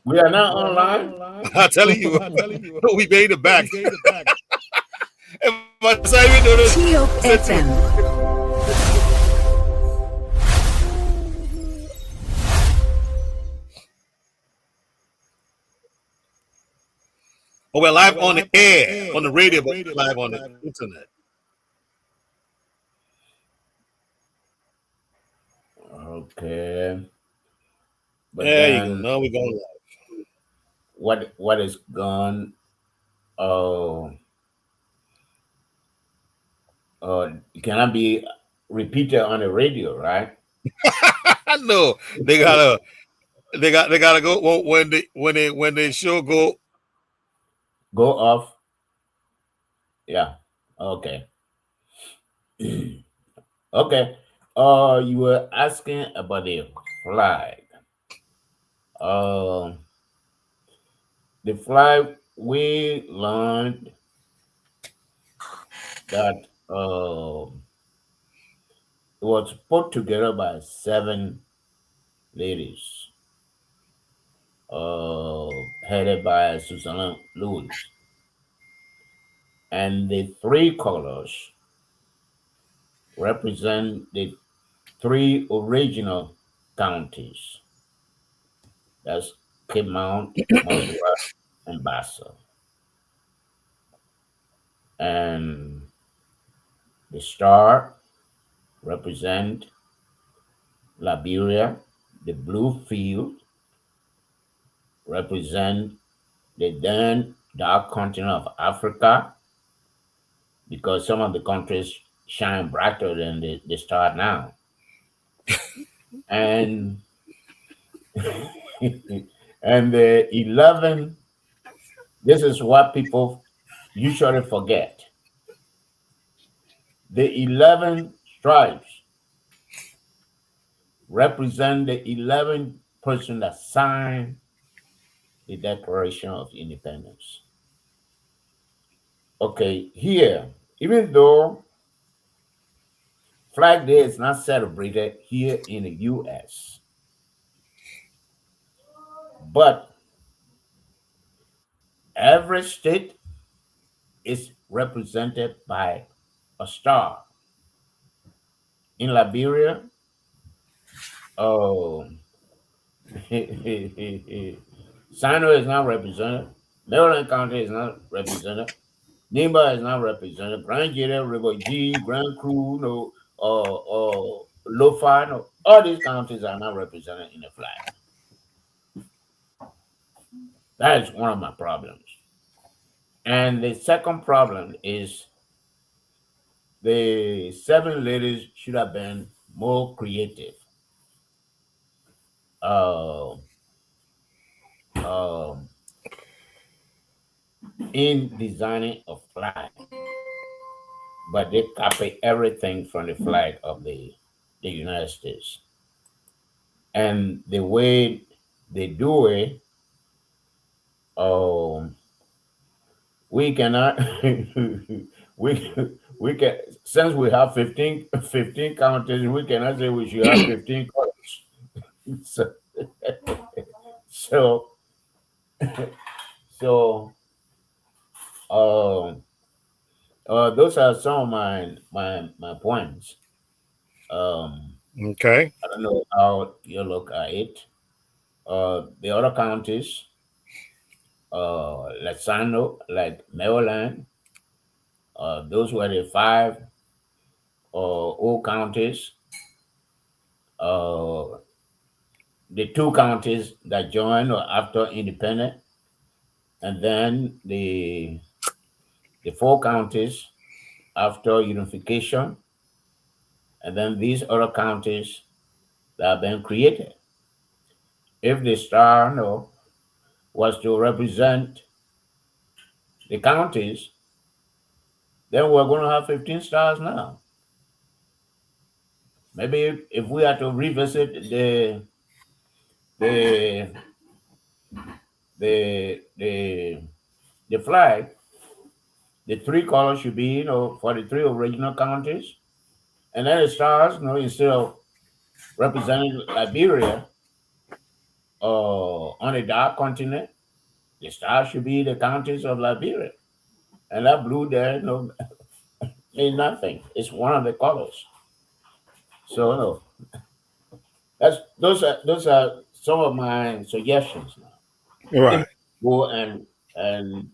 We are not online. I'm telling you, we made it back. If I say we do this, Chiyok FM. oh, we're live on the air, on the radio, but live on the internet. Okay. But There you go. then Now we're going live. what is gone? Oh, cannot be repeated on the radio, right? I know they gotta go when they show go. Go off. Yeah. Okay. Okay. You were asking about the flag. Uh, the flag we learned that it was put together by 7 ladies, headed by Susan Lewis, and the 3 colors represent the 3 original counties. That's Cape Mount, Montserrat, and Basso. And the star represent Liberia. The blue field represent the then dark continent of Africa, because some of the countries shine brighter than the star now. And and the 11, this is what people usually forget. The 11 stripes represent the 11 person that signed the Declaration of Independence. Okay, here, even though Flag Day is not celebrated here in the US, but every state is represented by a star. In Liberia, oh, Sino is not represented. Maryland County is not represented. Nimba is not represented. Grand Jada, River G, Grand Cru, no, Lofa, no, all these counties are not represented in the flag. That is one of my problems. And the second problem is the 7 ladies should have been more creative. Uh, um, in designing a flag, but they copy everything from the flag of the United States. And the way they do it, we cannot we can, since we have 15 counties, we cannot say we should have 15 colors. So so so um those are some of my points. Okay. I don't know how you look at it. The other counties, Lasano, like Maryland, those were the 5 old counties. Uh, the 2 counties that joined after independence, and then the 4 counties after unification, and then these other counties that have been created. If the star was to represent the counties, then we're going to have 15 stars now. Maybe if we had to revisit the the the the flag, the 3 colors should be for the 3 original counties, and then the stars, instead of representing Liberia, on a dark continent, the star should be the counties of Liberia. And that blue there, no, means nothing. It's one of the colors. So no, those are some of my suggestions now. If Right. we go and and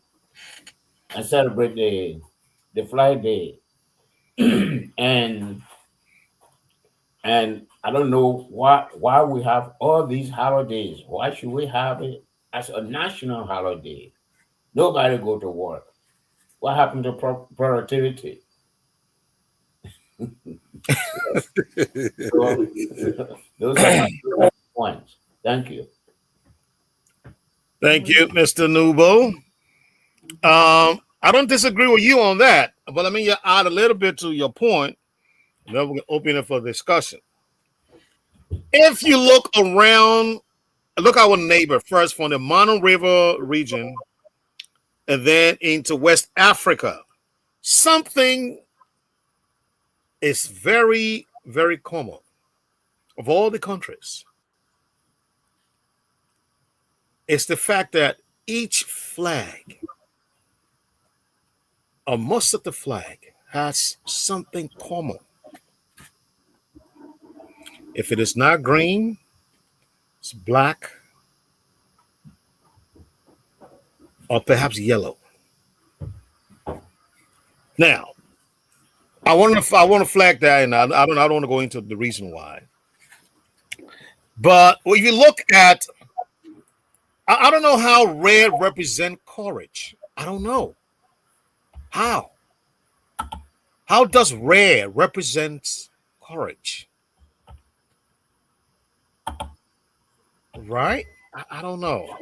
celebrate the flag day, and I don't know why we have all these holidays. Why should we have it as a national holiday? Nobody go to work. What happened to productivity? So, those are my points. Thank you. Thank you, Mr. Nubo. I don't disagree with you on that, but let me add a little bit to your point. Then we can open it for discussion. If you look around, look our neighbor first from the Mono River region and then into West Africa, something is very, very common of all the countries. It's the fact that each flag, or most of the flag, has something common. If it is not green, it's black, or perhaps yellow. Now, I want to flag that, and I don't want to go into the reason why. But when you look at, I don't know how red represent courage. I don't know how. How does red represent courage? Right? I don't know.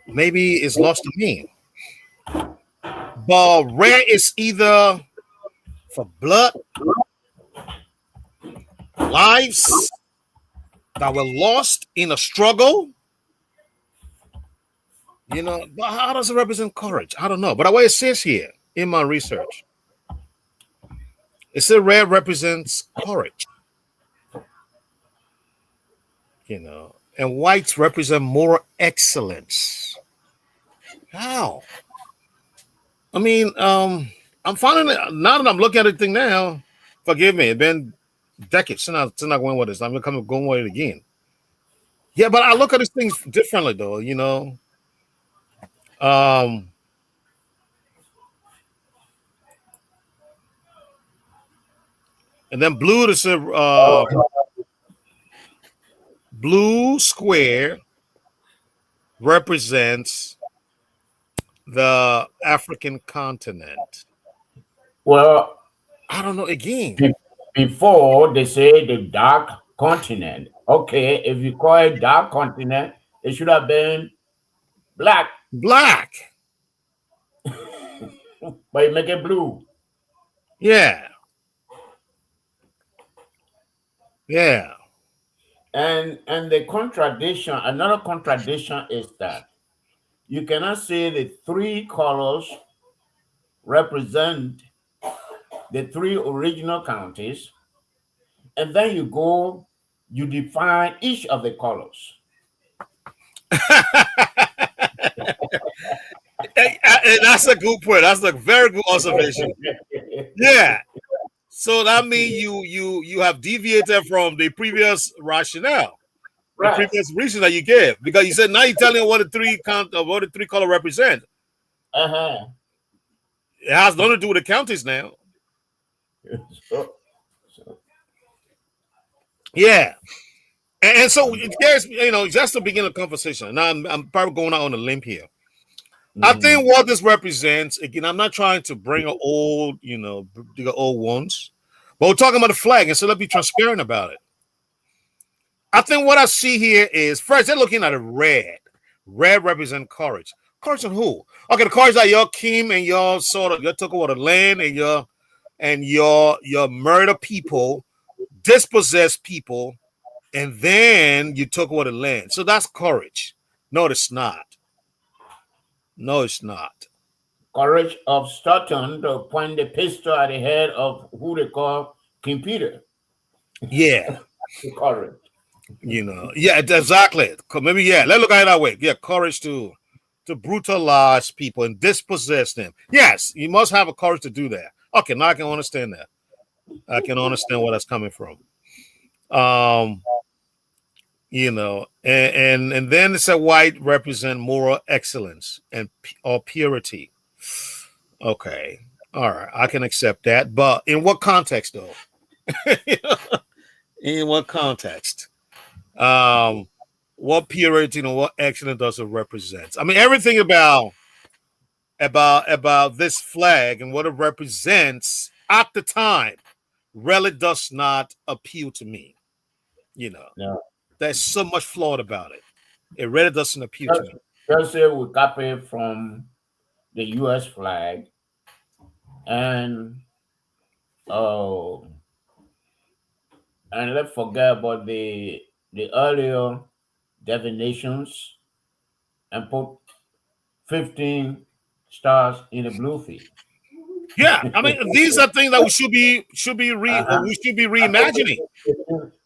Maybe it's lost to me. But red is either for blood, lives that were lost in a struggle. But how does it represent courage? I don't know. But the way it says here in my research, it says red represents courage, and whites represent moral excellence. How? I mean, I'm finding it now that I'm looking at the thing now. Forgive me, it's been decades since I went with this. I'm going with it again. Yeah, but I look at these things differently, though. Um, and then blue to say blue square represents the African continent. Well, I don't know. Again, be- before they say the dark continent. Okay, if you call it dark continent, it should have been black, black. but you make it blue. Yeah, yeah. And the contradiction, another contradiction is that you cannot say the three colors represent the three original counties, and then you define each of the colors. And that's a good point. That's a very good observation. Yeah. So that means you have deviated from the previous rationale, the Right. previous reason that you gave, because you said now you're telling what the three color represent. Uh-huh. It has nothing to do with the counties now. So, so, Yeah. And so there's just to begin a conversation. Now I'm probably going out on a limb here. I mhm. think what this represents, again, I'm not trying to bring an old, the old ones, but we're talking about the flag, and so let's be transparent about it. I think what I see here is first they're looking at a red. Red represent courage. Courage on who? Okay, the courage that your king and your sort of you took over the land and your murder people, dispossess people, and then you took over the land. So that's courage. No, it's not. No, it's not. Courage of Stoughton to point the pistol at the head of who they call King Peter. Yeah. The courage. Yeah, exactly. Maybe yeah. Let's look at it that way. Yeah, courage to brutalize people and dispossess them. Yes, you must have a courage to do that. Okay, now I can understand that. I can understand where that's coming from. Um, and then it's a white represent moral excellence and or purity. Okay, all right, I can accept that. But in what context, though? In what context? Um, what purity and what excellence does it represent? I mean, everything about this flag and what it represents at the time really does not appeal to me. You know, No, there's so much flawed about it. It really doesn't appeal to just, me. just say we copy from the U.S. flag, and oh, and let's forget about the earlier definitions and put 15 stars in a blue feet. Yeah, I mean, these are things that Uh-huh. we should be I put reimagining.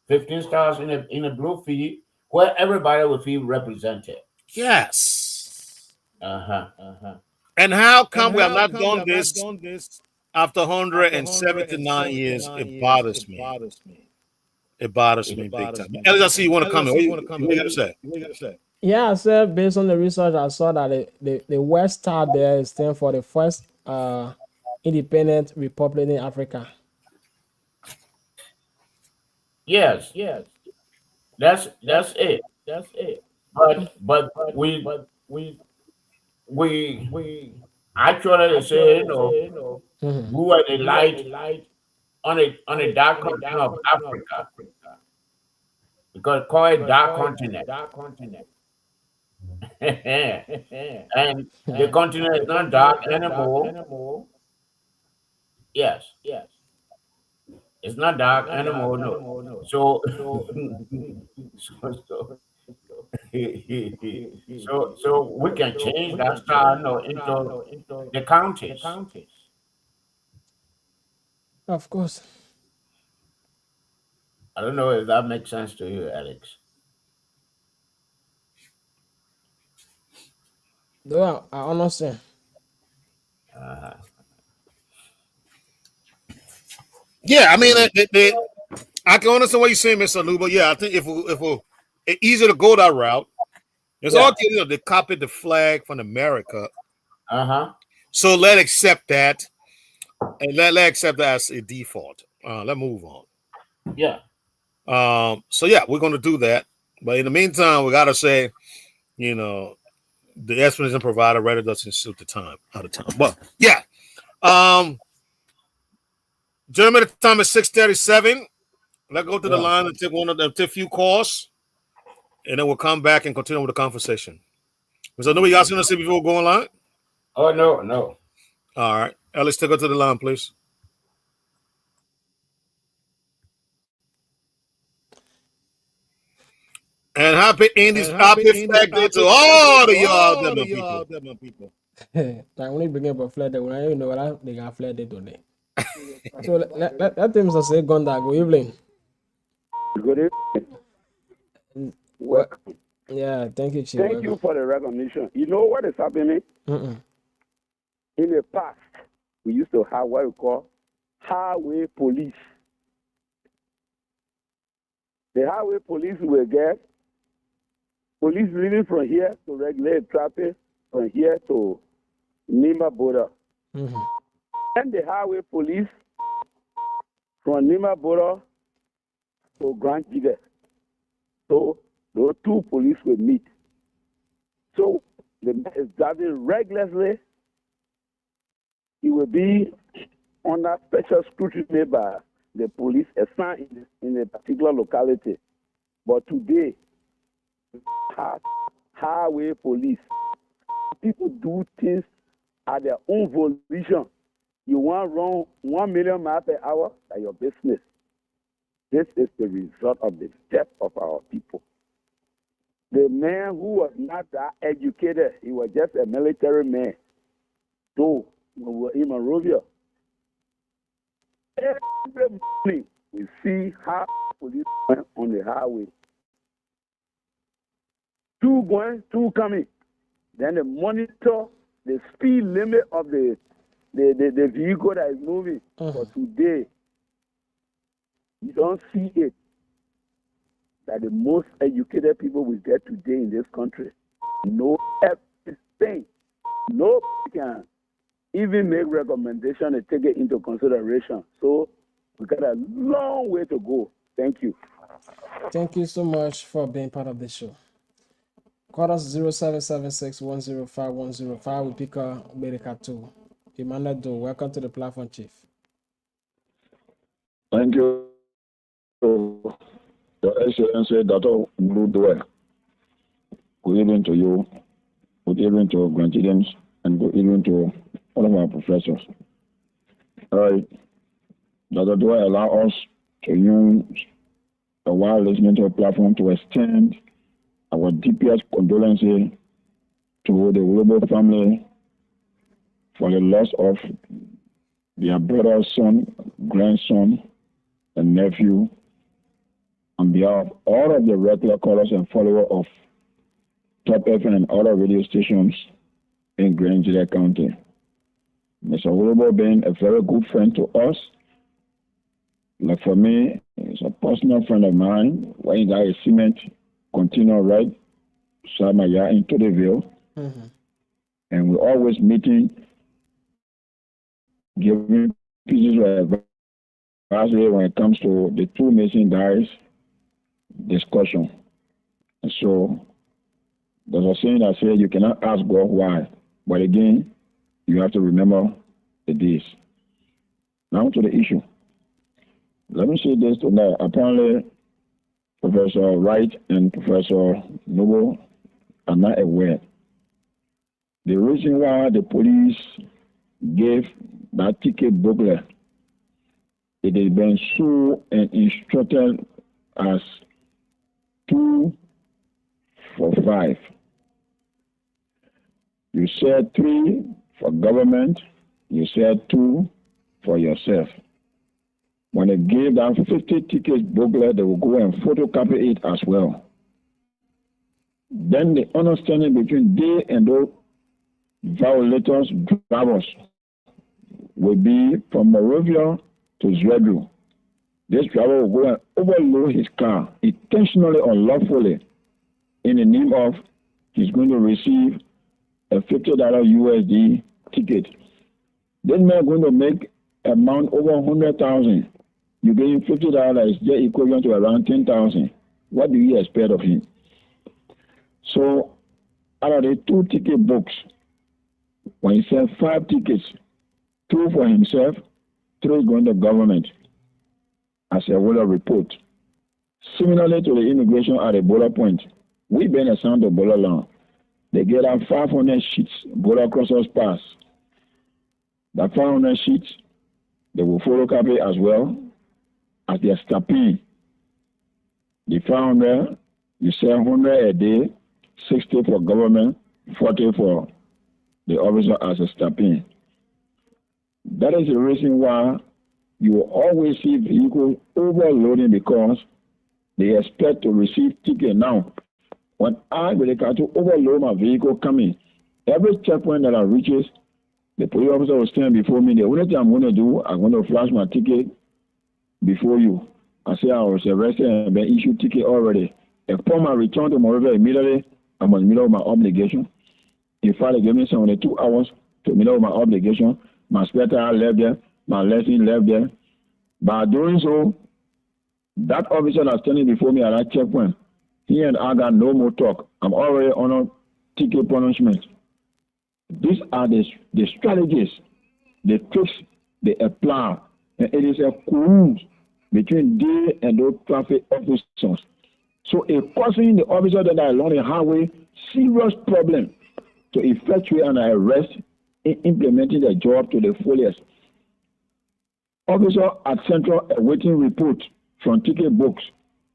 15 stars in a blue feet where everybody will feel represented. Yes. Uh-huh. Uh-huh. And how come we have not done this after 179 years? It bothers me. It bothers me big time. Ellis, I see you want to comment. What you got to say? Yeah, I said based on the research, I saw that the West Star there is stand for the first independent republic in Africa. Yes, that's it. But we actually say, Mhm. we were the light on a dark continent of Africa, because call it dark continent. And the continent is not dark anymore. Yes, it's not dark anymore. No. So, so, so we can change that star, into the counties. Of course, I don't know if that makes sense to you, Alex. though I understand. Uh, Yeah, I mean, I can understand what you're saying, Mr. Lou, but yeah, I think if it's easier to go that route, it's all yeah. they copied the flag from America. Uh-huh. So let's accept that and let accept that as a default. Let's move on. Yeah. So yeah, we're gonna do that. But in the meantime, we gotta say, you know, the explanation provided rather doesn't suit the time out of time. But yeah. Gentlemen, the time is 6:37. Let's go to the Yeah. line and take one of them, take a few calls, and then we'll come back and continue with the conversation. Was there nobody else gonna say before we go online? Oh, no, no. All right. Ellis, take her to the line, please. And happy Flag Day to all of y'all, them people. Like when you bring up a flight, when I even know what they got flight today. So let them just say Gonda, good evening. Good evening. What? Welcome. Yeah, thank you, Chief. Thank you for the recognition. You know what is happening? Mm-mm. In the past, we used to have what we call highway police. The highway police will get police leading from here to regulate traffic from here to Nima border. Mm-hmm. And the highway police from Nima border to Grand Jide. So those two police will meet. So the man is driving recklessly. He will be under special scrutiny by the police assigned in a particular locality. But today, highway police, people do things at their own volition. You want to run 1 million miles per hour, that's your business. This is the result of the death of our people. The man who was not that educated, he was just a military man. So, when we were in Monrovia, every morning we see how police went on the highway. two going, two coming. Then they monitor the speed limit of the vehicle that is moving. For today, you don't see it. That the most educated people we get today in this country know everything. Nobody can even make recommendation and take it into consideration. So we got a long way to go. Thank you. Thank you so much for being part of the show. Call us 0776-105-105. We pick up America 2. Emmanuel Do, welcome to the platform, Chief. Thank you, Your Excellency, Dr. Mudwe. Good evening to you, good evening to grandchildren, and good evening to all of our professors. Dr. Dwyer allow us to use a while listening to a platform to extend our deepest condolences to the Wilbur family for the loss of their brother, son, grandson, and nephew. On behalf of all of the regular callers and followers of Top FM and other radio stations in Grand Gila County. Mr. Wilbur being a very good friend to us. Like for me, he's a personal friend of mine. When he got a cement container right beside my yard in Todayville. And we're always meeting, giving pieces of advice when it comes to the two missing guys discussion. And so there's a saying that says you cannot ask God why, but again, you have to remember the days. Now to the issue. Let me say this tonight. Apparently, Professor Wright and Professor Noble are not aware. The reason why the police gave that ticket booklet, it has been so and instructed as 2 for 5. You said 3 for government, you said 2 for yourself. When they gave that 50 tickets booklet, they will go and photocopy it as well. Then the understanding between they and those violators, drivers, will be from Morovia to Zvedru. This driver will go and overload his car intentionally, unlawfully, in the name of he's going to receive a $50 USD ticket. This man going to make amount over 100,000. You give him $50 is just equivalent to around 10,000. What do you expect of him? So, out of the 2 ticket books, when he said 5 tickets, 2 for himself, 3 going to government, as a will report. Similarly to the immigration at the border point, we been assigned to border land. They get out 500 sheets, border crossers pass. That 500 sheets, they will photocopy as well as their stamping. The 500, you sell 100 a day, 60 for government, 40 for the officer as a stamping. That is the reason why you will always see vehicles overloading because they expect to receive ticket. Now, when I will to overload my vehicle coming, every checkpoint that I reaches, the police officer will stand before me. The only thing I'm going to do, I'm going to flash my ticket before you. I say I was arrested and been issued ticket already. Upon my return to Morovia immediately, I'm in the middle of my obligation. In fact, they gave me 72 hours to the middle of my obligation. My spare tire left there. My lesson left there. By doing so, that officer that's standing before me at that checkpoint, he and I got no more talk. I'm already on a ticket punishment. These are the strategies, the tricks they apply. And it is a cruise between they and those traffic officers. So it causing the officer that are along the highway serious problem to effectuate an arrest in implementing the job to the fullest. Officer at Central awaiting report from ticket books.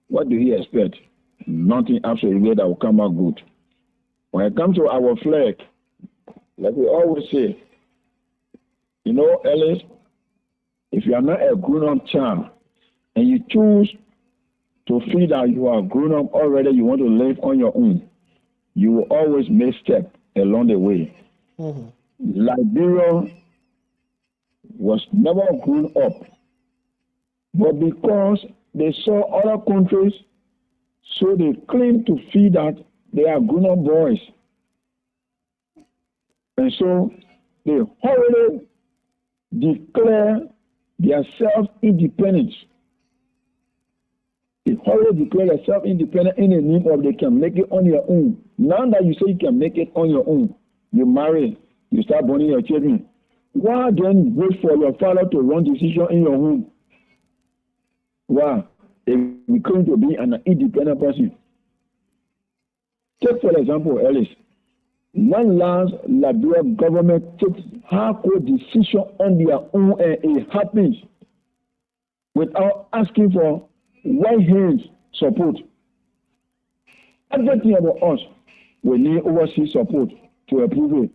What do he expect? Nothing absolutely that will come out good. When it comes to our flag, like we always say, you know, Ellis, if you are not a grown-up child and you choose to feel that you are grown up already, you want to live on your own, you will always misstep along the way. Mm-hmm. Liberia was never grown up, but because they saw other countries, so they claim to feel that they are grown-up boys. And so they hurriedly declare their self-independence. They hurriedly declare their self-independence in the name of they can make it on your own. Now that you say you can make it on your own, you marry, you start born your children. Why then wait for your father to run decision in your home? Why? If we claim to be an independent person. Take for example, Ellis. When last Liberia government takes hardcore decision on their own and it happens without asking for white hands support. Everything about us, we need overseas support to approve it.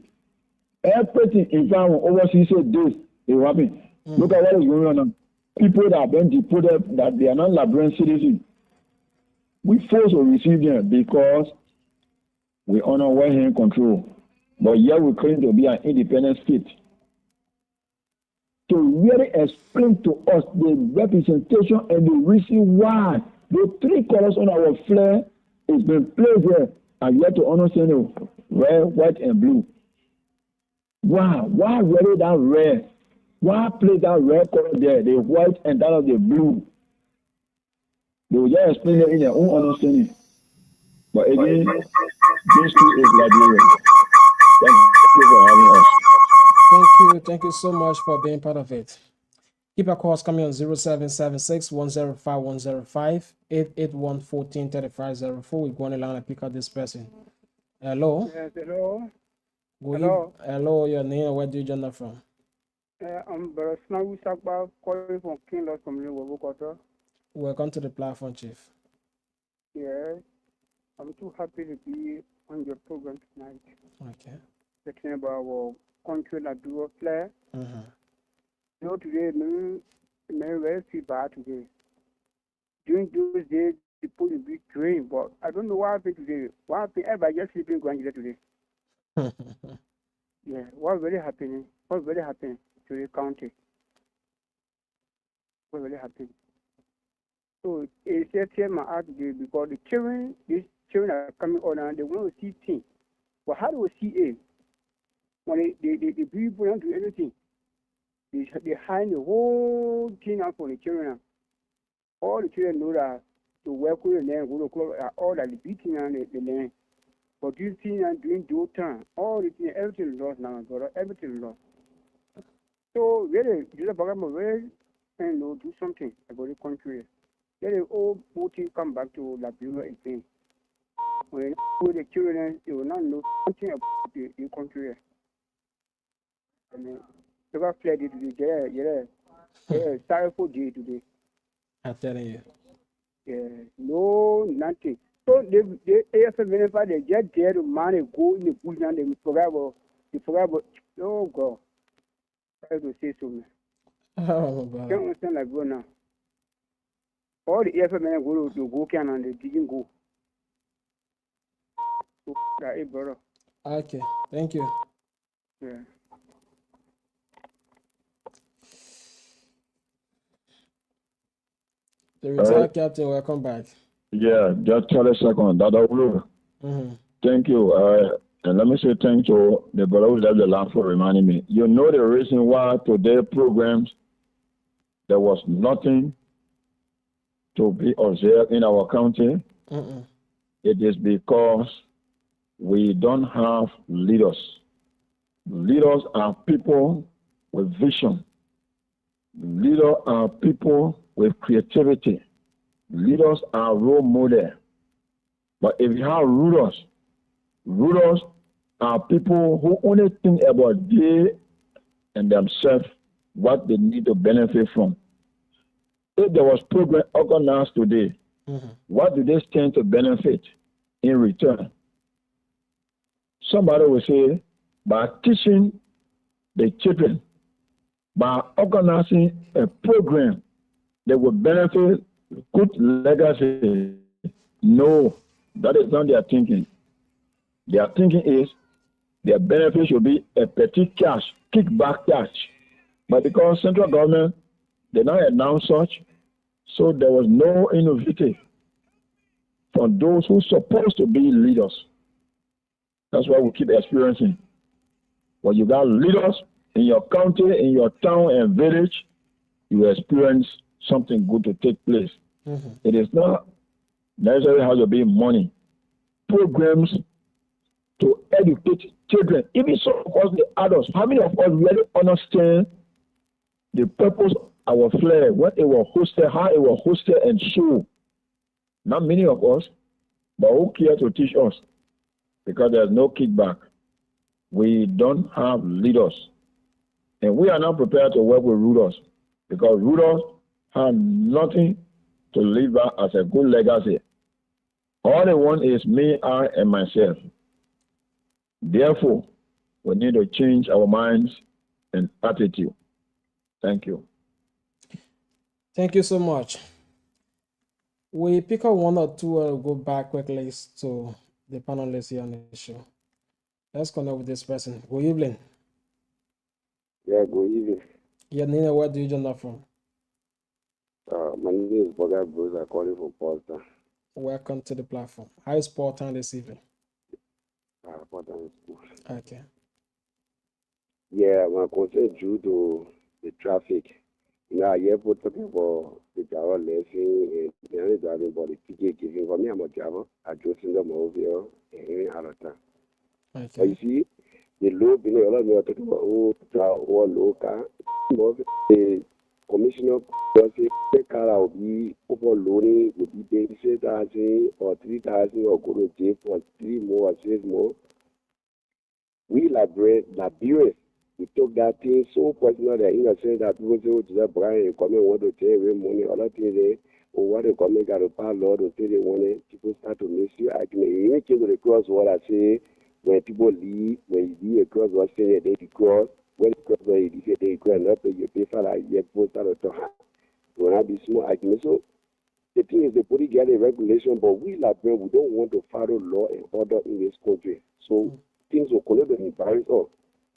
Everything in fact overseas say this, it will happen. Look at what is going on now. People that have been deported that they are not Liberian citizens. We force to receive them because we honor white hand control. But yet we claim to be an independent state. To really explain to us the representation and the reason why the three colors on our flag is been placed there and yet to understand the red, white, and blue. Why really that red? Why place that red color there, the white and that of the blue? They will just explain it in their own understanding. But again, this too is Liberia. Thank you for having us. Thank you so much for being part of it. Keep your calls coming on 0776 105 105 881 14 3504. We go on the line and pick up this person. Hello. Yes, hello. Hello, your name and where do you join us from? I'm Barasna Wisakba calling from King Lost Community Wabukoto. Welcome to the platform, Chief. Yes, I'm too happy to be on your program tonight. Okay. Talking about our country like dual flair. Mm-hmm. You know, today, me very feel bad today. During those days, people will be trained, but I don't know what happened today. What happened? Everybody just sleeping going today. Yeah, what really happening? What really happened to the county? What really happened? So it's just my art today because these children are coming on and they want to see things. But how do we see it? When they people don't do anything, they hide the whole thing out for the children. All the children know that to work with the land, go to club, all that the beating and the land. But these things are doing due time. All the things, everything lost now, brother. Everything lost. So really, this program very and do something about the country. Let the old thing come back to Liberia again. When the children, they will not know something about the country. I mean, they got fled today. Yeah. Sorry for day today. I'm telling you. Yeah, no, nothing. So the AFL whenever they get there, the man go in the bush and they forget about. Oh God, try to say so, man. Oh, brother. Can't understand like go now. All the AFL men go to go can and they didn't go. So that is brother. Okay, thank you. Yeah. The retired captain, welcome back. Yeah, just tell a second. Dada Ulu. Mm-hmm. Thank you. And let me say thank you, the brother who left the line for reminding me. You know the reason why today's programs there was nothing to be observed in our county? Mm-mm. It is because we don't have leaders. Leaders are people with vision. Leaders are people with creativity. Leaders are role models. But if you have rulers are people who only think about they and themselves, what they need to benefit from. If there was program organized today, what do they stand to benefit in return? Somebody will say, by teaching the children, by organizing a program that will benefit good legacy. No, that is not their thinking. Their thinking is their benefit should be a petty cash, kickback cash. But because central government did not announce such, so there was no innovative from those who supposed to be leaders. That's why we keep experiencing. When you got leaders in your county, in your town and village, you experience something good to take place. Mm-hmm. It is not necessarily has to be money. Programs to educate children, even some of us, the adults. How many of us really understand the purpose of our flag, what it was hosted, how it was hosted, and so? Not many of us, but who care to teach us? Because there's no kickback. We don't have leaders. And we are not prepared to work with rulers because rulers have nothing to leave back as a good legacy. All they want is me, I, and myself. Therefore, we need to change our minds and attitude. Thank you. Thank you so much. We pick up one or two and go back quickly to the panelists here on the show. Let's connect with this person. Good evening. Yeah, good evening. Yeah, Nina, where do you join us from? My name is Boga Bruce. I'm calling from Portland. Welcome to the platform. How is Portland this evening? Portland is good. Okay. Yeah, my concern due to the traffic. You know, I hear people talking about the driver lesson and the only driving about the ticket giving. For me, I'm a driver. I drove in the movie and out of time. But you Okay. see, the low, you know, a lot of people talking about low car. The commissioner just say the car will be overloading, will be paying 6,000 or 3,000 or go to jail for 3 more or 6 more. We Liberians, we took that thing so personal that in a sense that people say, oh, Jesus Brian, you come and want to take away money, other things they, or what they come and got a power Lord to say they want it, people start to miss you. I can even came to the cross what I say, when people leave, when you leave a cross, what say they cross, when the cross, when you say they cross, not pay you pay for like, you post start to talk. When I be small argument, so the thing is, the police get a regulation, but we Liberians, we don't want to follow law and order in this country. So things will collect and embarrass us.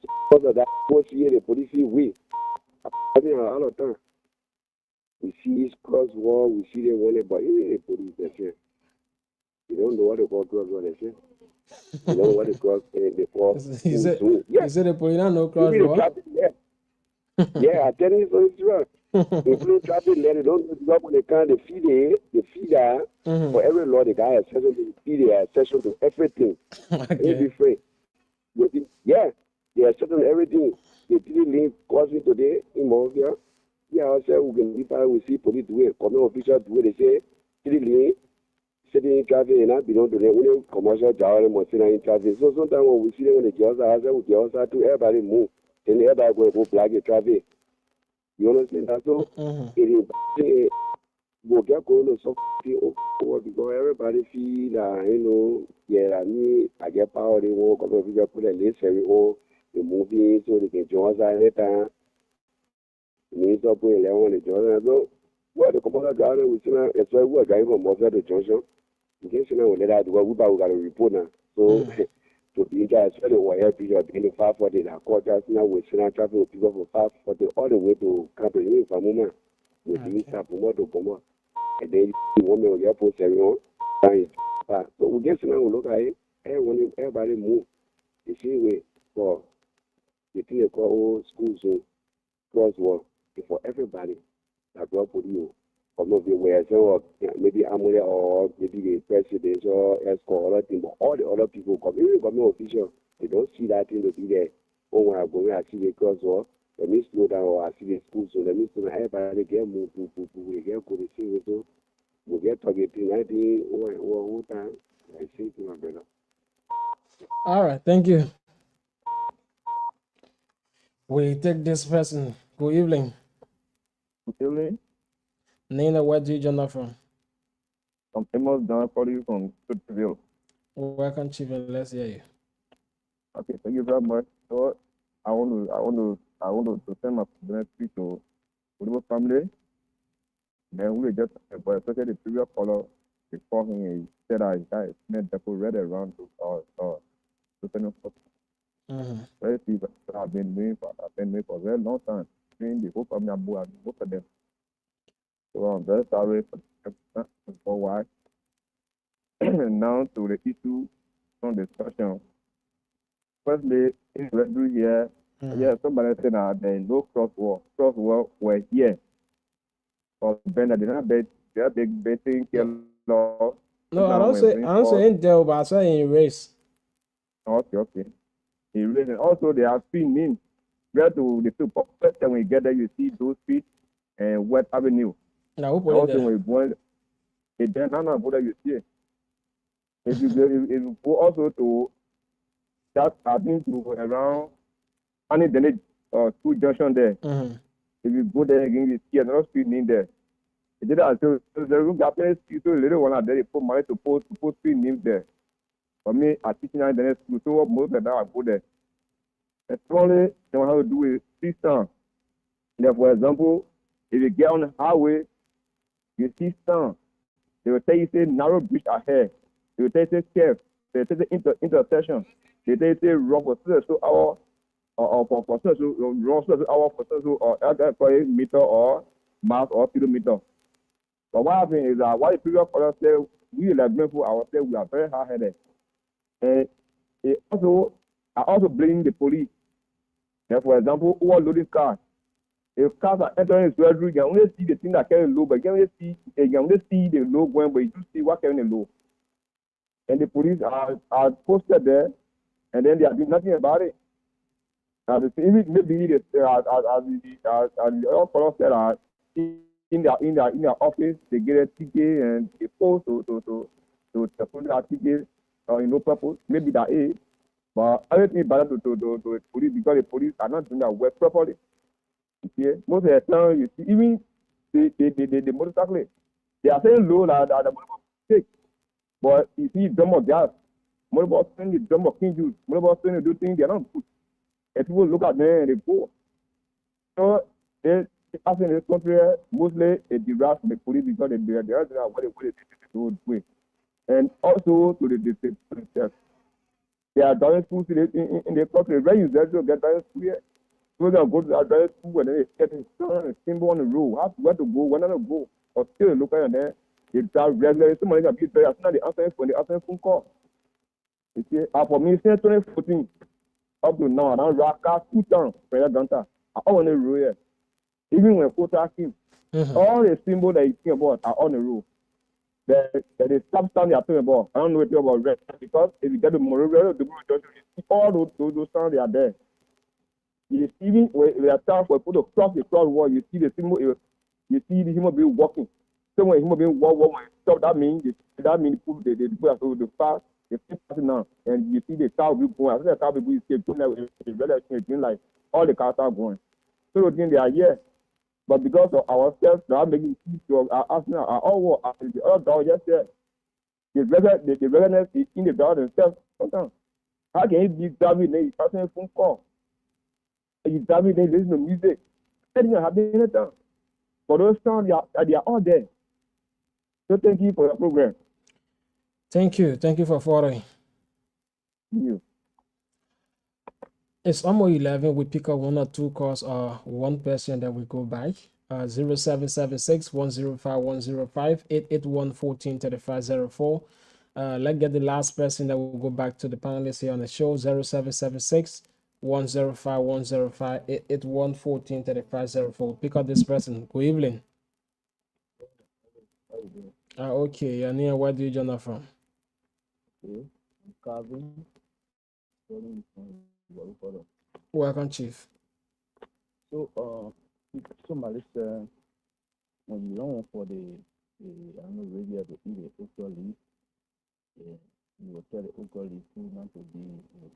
So because of that, we see the police we. I think a lot of time we see this cross war, we see them want it, but even the police they say they don't know what they call cross war. They say they don't know what they cross they call He said, zone. he Yes, said the police don't know cross even the war. traffic. Yeah, yeah. I tell you so it's true. Including traffic law, they don't do the job when they can. They feed the feeder for every law. The guy has session to feed the session to everything. It's Okay. different. Yeah, they are certain everything. They didn't leave causing today in Monrovia. Yeah, I said we can be fine. We see police do it, communal officials do it. They say, didn't leave, sitting in traffic and not belong to them. Only commercial job must sit in traffic. So sometimes when we see them when they get outside, I said, we get outside to everybody move. Then everybody go black the traffic. You understand that? So it is go get going to something over because everybody feel that yeah, I get power they want because people put a list every the movie so they can join us at any time. Me so put 11 the join so what the commander garden we see now it's why we are going from Mofia to Junction. In case you know let that we got a report now. So to be there especially over here period in the 540 that quarters now we see now traffic with people from 540 all the way to Camping for moment. We being start from to come and then you want me to get post everyone. So we get to now look at it. Everybody move the same way for the thing they call school zone crosswalk for everybody that go for you. Or maybe where so maybe Amore or maybe the president or escort or other thing, but all the other people come, even government officials, they don't see that thing to be there. Oh, when I go, I see the crosswalk. Let me slow down or I see the school zone. Let me slow down. Everybody get move, they get go the same way. So we get targeting 90 one time. I say to my brother. All right. Thank you. We take this person. Good evening. Evening. Nina, where do you join us from? I'm Amos John calling you from Stuttgart. Welcome, Chief, and let's hear you. Okay, thank you very much. So I want to send my gratitude to the family. Then we just but especially the previous caller before him he said that his guy is made people read around to depending on Mm-hmm. very few that I've been doing for a very long time. Doing the whole family and both of them. So I'm very sorry for why. Now to the issue from discussion. Firstly, in Redwood here, yeah, somebody said that there is no crosswalk. Crosswalk were here. Or Ben, they not bet, they are big betting care law. No, I don't say in there, but I say in race. Okay. And also, they have speed means where to the two first time when you get there, you see those speed and West Avenue. Now, who And put it also, there? when you go, it then no, but you see. If you go also to that, I think to around any the school junction there. Mm-hmm. If you go there again, you see another speed name there. It did that. So the room got speed so little one out there. They put money to post speed names there. For me, I teaching at the next school, so most of that I go there. And only they want to do is system. Like for example, if you get on the highway, you see some. They will tell you say narrow bridge ahead. They will tell you say curve. They will tell you say intersection. They tell you say wrong for so hour or for so wrong so hour for so or meter or miles or kilometer. But what happens is that why the previous caller say we like people ourselves we are very hard headed. And it also I also blame the police. And for example, overloading cars. If cars are entering the surgery, you can only see the thing that carry low, but you can only see the low going, but you do see what carrying the low. And the police are posted there, and then they are doing nothing about it. Maybe the other fellow said in their office they get a ticket and they post to put that ticket in no purpose. Maybe that is, but everything is better to the police because the police are not doing their work properly. Yeah, most of the time you see even the motorcyclists, they are saying low that the motorcycle take, but you see drum of gas, motorcycle saying the drum of king juice, motorcycle saying they do things they are not good, and people look at them and they go. So they as in this country mostly it derives from the police because they are what they do way, and also to the themselves. They are driving schools in the country. When you get driving school here. So they go to the driving school and then they get a symbol on the road. How where to go, when to go, or still look at there. They drive regularly. Somebody can be there. As soon as they answer phone call. You see, for me, since 2014 up to now, I don't rock cars 2 times for that Ganta. I on the road here. Even when quota came, all the symbols that you think about are on the road. The stop stand they are talking about. I don't know anything about red because if you get the Morovia, the all those stands they are there. You see, even when are time for people to cross the cross wall, you see the symbol, you see the human being walking. So when human being walk, when stop, that means people they put the fast, they keep passing now, and you see the car will going. After the car will be going like the red green light, all the cars are going. So again, they are here, but because of ourselves, they are making peace to our asking our all the other dog just there. The regularness in the dog themselves. Sometimes, how can it be driving a passing phone call? You tell me they listen to music. Then you have been done. For those songs, they are all there. So thank you for your program. Thank you for following. Thank you. It's almost 11. We pick up 1 or 2 calls or one person that we go back. 0776 105 105 881 143504. Let's get the last person that will go back to the panelists here on the show. 0776 105 105 881 143504. Pick up this person. Good evening. Okay, Ania, where do you join us from? Okay, Calvin. Welcome, Chief. So, somebody said when you long for the I don't know, radio to eat the okra leaf, you will tell the okra leaf food not to be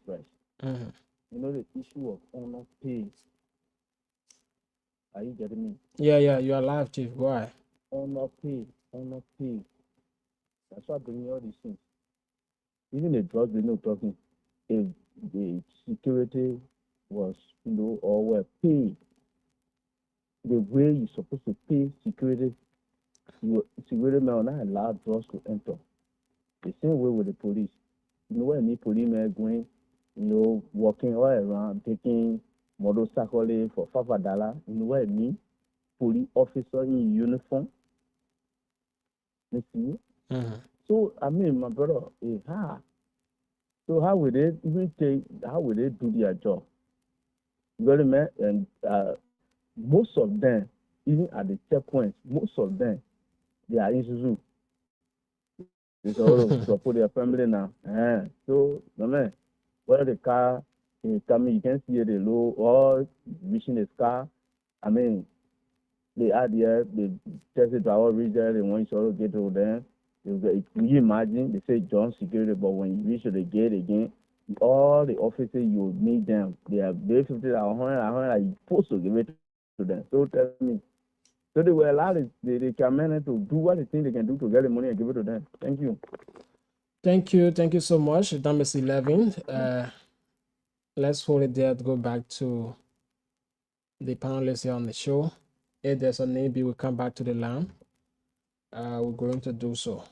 fresh. Mm-hmm. You know the issue of honor pay. Are you getting me? Yeah, you are live, Chief. Go ahead. Honor pay. That's why I bring all these things. Even the drugs they know talking, if the security was, or were paid the way you're supposed to pay security, security men will not allow drugs to enter. The same way with the police. You know when the police men going, walking all around, taking motorcycle for $5. What I mean, police officer in uniform. You see? Mhm. So I mean, my brother, so how would they even take? How would they do their job? Very man, and most of them, even at the checkpoints, most of them they are in Suzu. They say, "Oh, support their family now." So, my man, whether the car is coming, you can see the low or reaching the car. I mean, they are there, they test the driver reach there, they want you to get to them. Can you imagine? They say John security, but when you reach the gate again, all the officers you meet them, they are very 50 or 100, 100, are supposed to give it to them. So tell me. So they were allowed the cameraman to do what they think they can do to get the money and give it to them. Thank you. Thank you so much. Number 11. Let's hold it there to go back to the panelists here on the show. If there's a need, we will come back to the line. We're going to do so.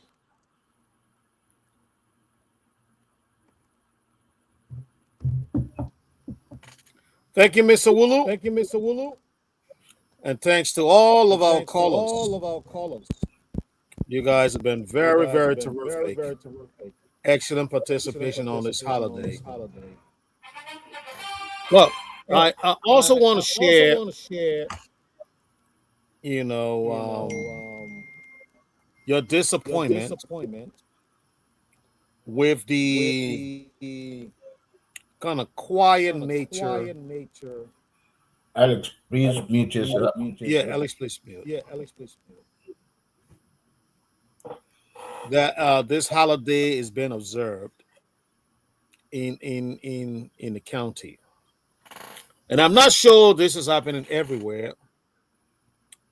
Thank you, Mr. Wulu. Thank you, Mr. Wulu. And thanks to all of And our thanks to all callers. of our callers. You guys have been You very, guys have very been very, terrific. very terrific. Excellent Excellent participation on this participation on holiday. this holiday. Look, Look, I also want I to also share, want to share, you know, you know, your your disappointment disappointment with with the the kind of quiet kind of nature. quiet nature. Alex, please Alex, mute please yourself. mute Yeah, yourself. Alex, please mute. Yeah, Alex, please mute. That this holiday is being observed in the county, and I'm not sure this is happening everywhere.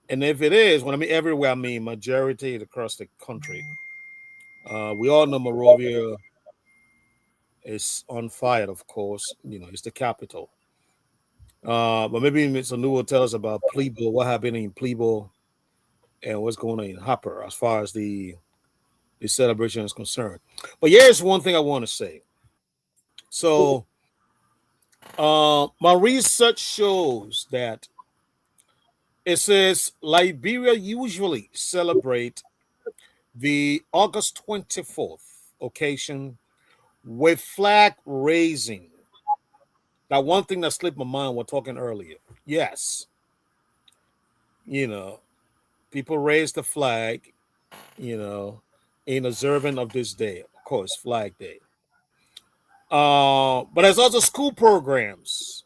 And if it is, when I mean everywhere, I mean majority across the country. We all know Morovia is on fire, of course. You know, it's the capital. But maybe Mr. New will tell us about Plebo, what happened in Plebo, and what's going on in Hopper as far as the celebration is concerned. But here's one thing I want to say. So, my research shows that it says Liberia usually celebrate the August 24th occasion with flag raising. That one thing that slipped my mind when talking earlier. Yes, you know, people raise the flag, you know, in observance of this day, of course, Flag Day. But there's also school programs,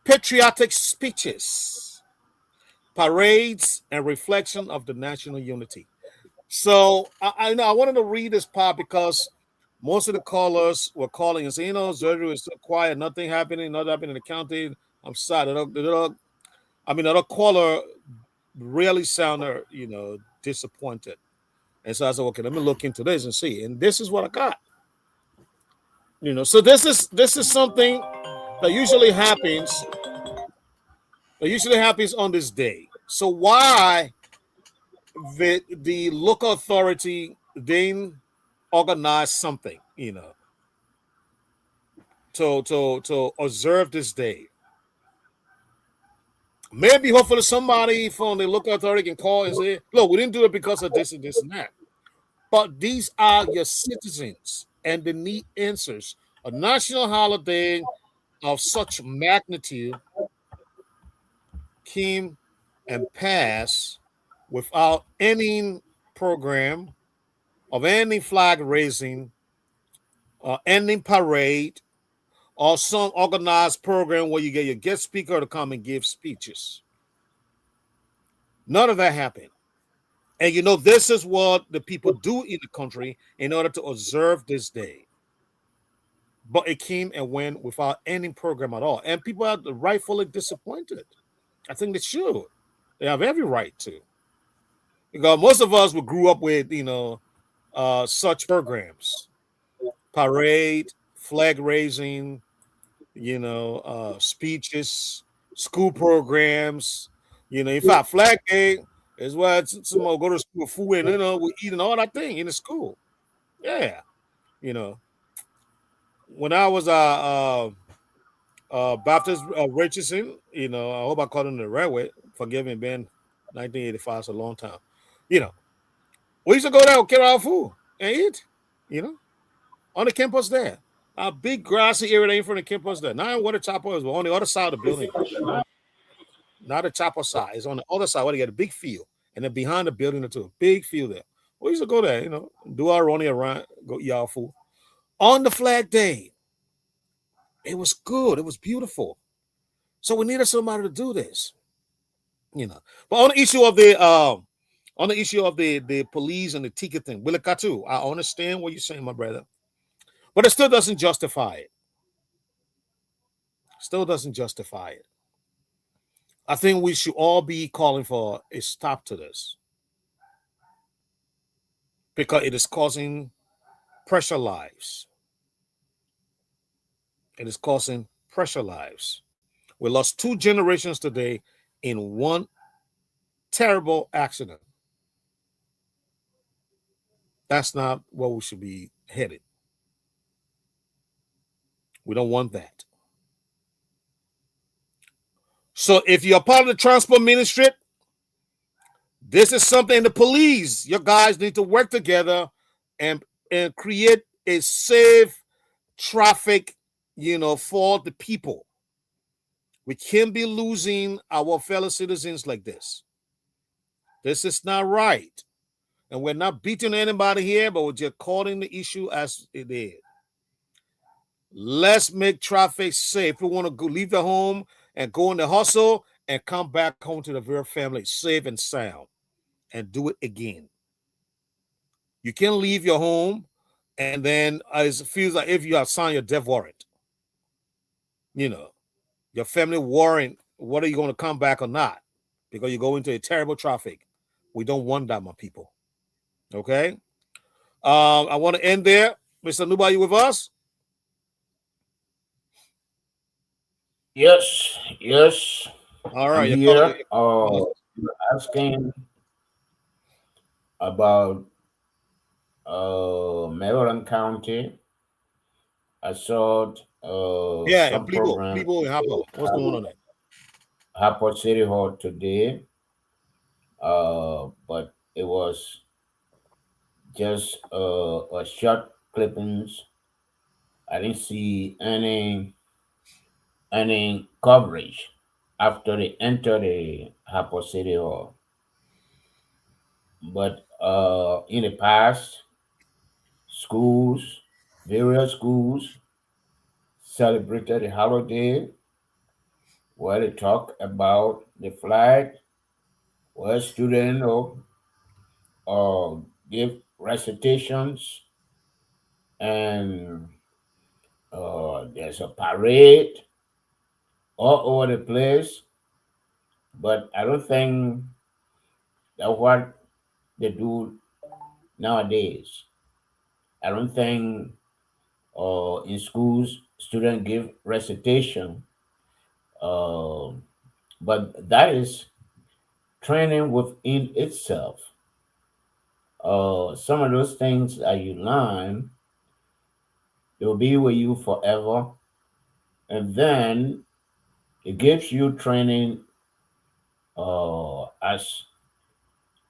patriotic speeches, parades, and reflection of the national unity. So I know I wanted to read this part because most of the callers were calling and saying, you know, Zerdu is so quiet, nothing happening, nothing happening in the county. I'm sad. I mean, the other caller really sounded, you know, disappointed. And so I said, okay, let me look into this and see. And this is what I got. You know, so this is something that usually happens on this day. So why the local authority then organize something, you know, to observe this day? Maybe hopefully somebody from the local authority can call and say, look, we didn't do it because of this and this and that. But these are your citizens and they need answers. A national holiday of such magnitude came and passed without any program of any flag raising or any parade or some organized program where you get your guest speaker to come and give speeches. None of that happened. And you know, this is what the people do in the country in order to observe this day. But it came and went without any program at all. And people are rightfully disappointed. I think they should. They have every right to. Because most of us we grew up with, you know, such programs, parade, flag raising, you know, speeches, school programs. You know, in fact, Flag Day is where some go to school, food, and you know, we eating all that thing in the school. Yeah, you know. when I was Baptist Richardson, I hope I called him the right way. Forgive me, Ben. 1985 is a long time. You know, we used to go there, get our food and eat. You know, on the campus there. A big grassy area in front of the campus there. Not where the chopper is, but on the other side of the building. Not the chopper side. It's on the other side where they got a big field. And then behind the building, too, big field there. We used to go there, do our running around, go eat our food. On the flag day, it was good. It was beautiful. So we needed somebody to do this, you know. But on the issue of the police and the ticket thing, Willikatu, I understand what you're saying, my brother. But it still doesn't justify it. Still doesn't justify it. I think we should all be calling for a stop to this because it is causing pressure lives. It is causing pressure lives. We lost 2 generations today in one terrible accident. That's not where we should be headed. We don't want that. So if you're part of the transport ministry, this is something the police, your guys need to work together and create a safe traffic, for the people. We can't be losing our fellow citizens like this. This is not right. And we're not beating anybody here, but we're just calling the issue as it is. Let's make traffic safe. We want to go leave the home and go in the hustle and come back home to the very family safe and sound and do it again. You can't leave your home and then it feels like if you have signed your death warrant, you know, your family warrant, whether you're going to come back or not, because you go into a terrible traffic. We don't want that, my people. Okay. I want to end there. Mr. Nuba, you with us? Yes, yes, All I'm right. here. You're You're asking about Maryland County. I saw yeah, and some program Plebo and Hopper. What's going on there? Harper City Hall today, but it was just a short clippings. I didn't see any coverage after they enter the Harper City Hall. But in the past, schools, various schools celebrated the holiday where they talk about the flag, where students give recitations, and there's a parade all over the place. But I don't think that's what they do nowadays. I don't think in schools students give recitation, uh, but that is training within itself. Some of those things that you learn, they'll be with you forever, and then it gives you training as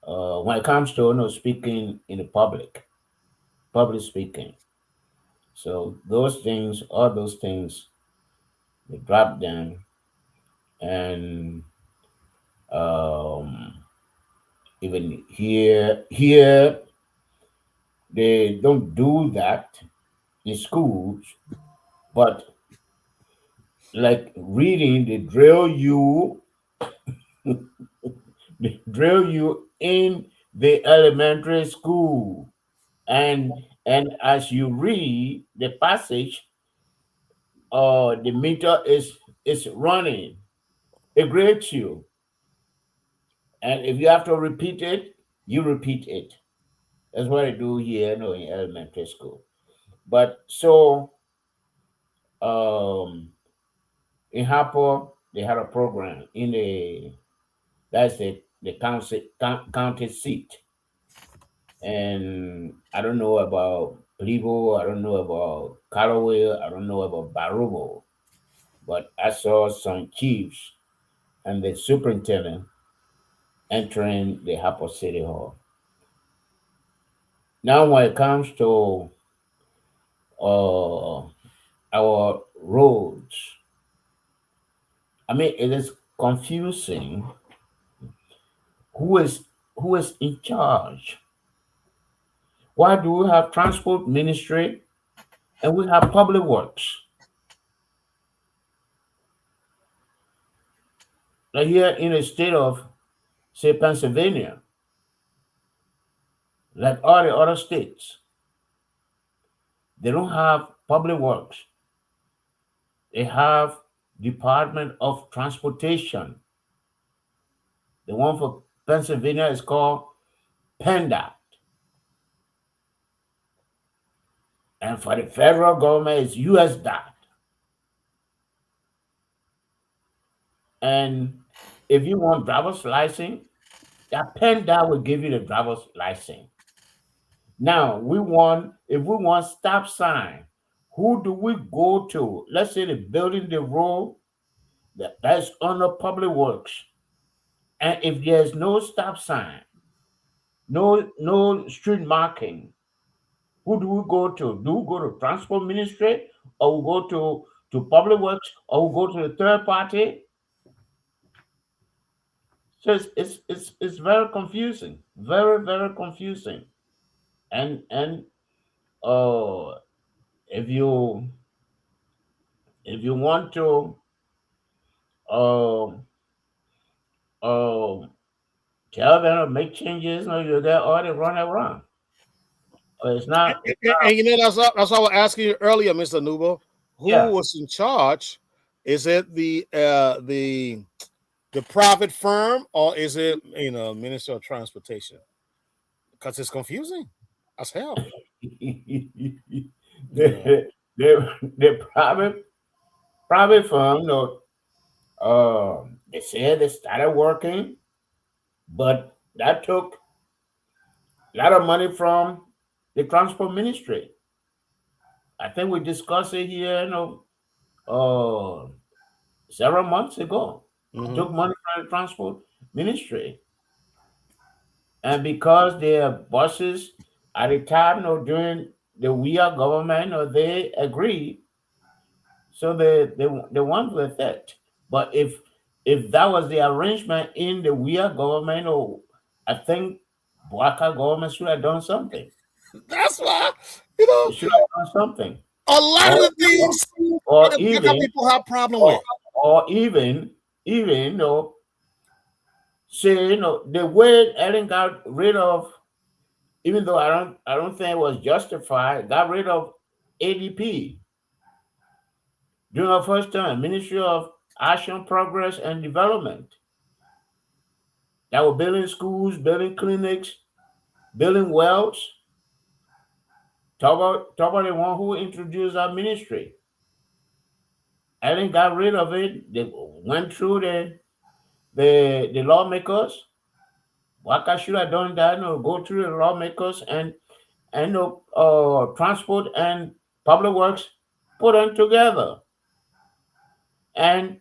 when it comes to speaking in the public speaking. So those things, all those things, they drop them, and um, even here they don't do that in schools, but like reading, they drill you in the elementary school, and as you read the passage, the meter is running. It grades you, and if you have to repeat it, you repeat it. That's what I do here, in elementary school. But so um, in Harper, they had a program in that's the county seat, and I don't know about Plivo, I don't know about Callaway, I don't know about Barubo, but I saw some chiefs and the superintendent entering the Hapo City Hall. Now, when it comes to uh, our roads, I mean, it is confusing who is who is in charge. Why do we have transport ministry and we have public works? Like here in the state of, say, Pennsylvania, like all the other states, they don't have public works. They have Department of Transportation. The one for Pennsylvania is called PennDOT. And for the federal government, it's US dot. And if you want driver's license, that PennDOT will give you the driver's license. Now, if we want stop sign, who do we go to? Let's say the building, the road that's under public works. And if there's no stop sign, no street marking, who do we go to? Do we go to transport ministry, or we go to public works, or we go to the third party? So it's very confusing, very very confusing. And uh, if you want to um um tell them to make changes, or you get all the run around. It's not. And you know that's why I was asking you earlier, Mr. Nubo, who Yeah. was in charge? Is it the private firm, or is it Minister of Transportation? Because it's confusing as hell. the, You know. the private firm, no, they said they started working, but that took a lot of money from the transport ministry. I think we discussed it here, uh, several months ago. It Hmm. took money from the transport ministry, and because their bosses at the time, during the WIA government, they agreed, so they went with it. But if that was the arrangement in the WIA government, I think Bwaka government should have done something. That's why you know They should have done something, a lot of or the or, things or that the black even people have problem or, with. or even say the way Ellen got rid of, even though I don't think it was justified, got rid of ADP during our first term, Ministry of Action, Progress, and Development. That were building schools, building clinics, building wells. Talk about the one who introduced our ministry. Ellen got rid of it. They went through the lawmakers. Waka should have done that, go through the lawmakers and transport and public works, put them together. And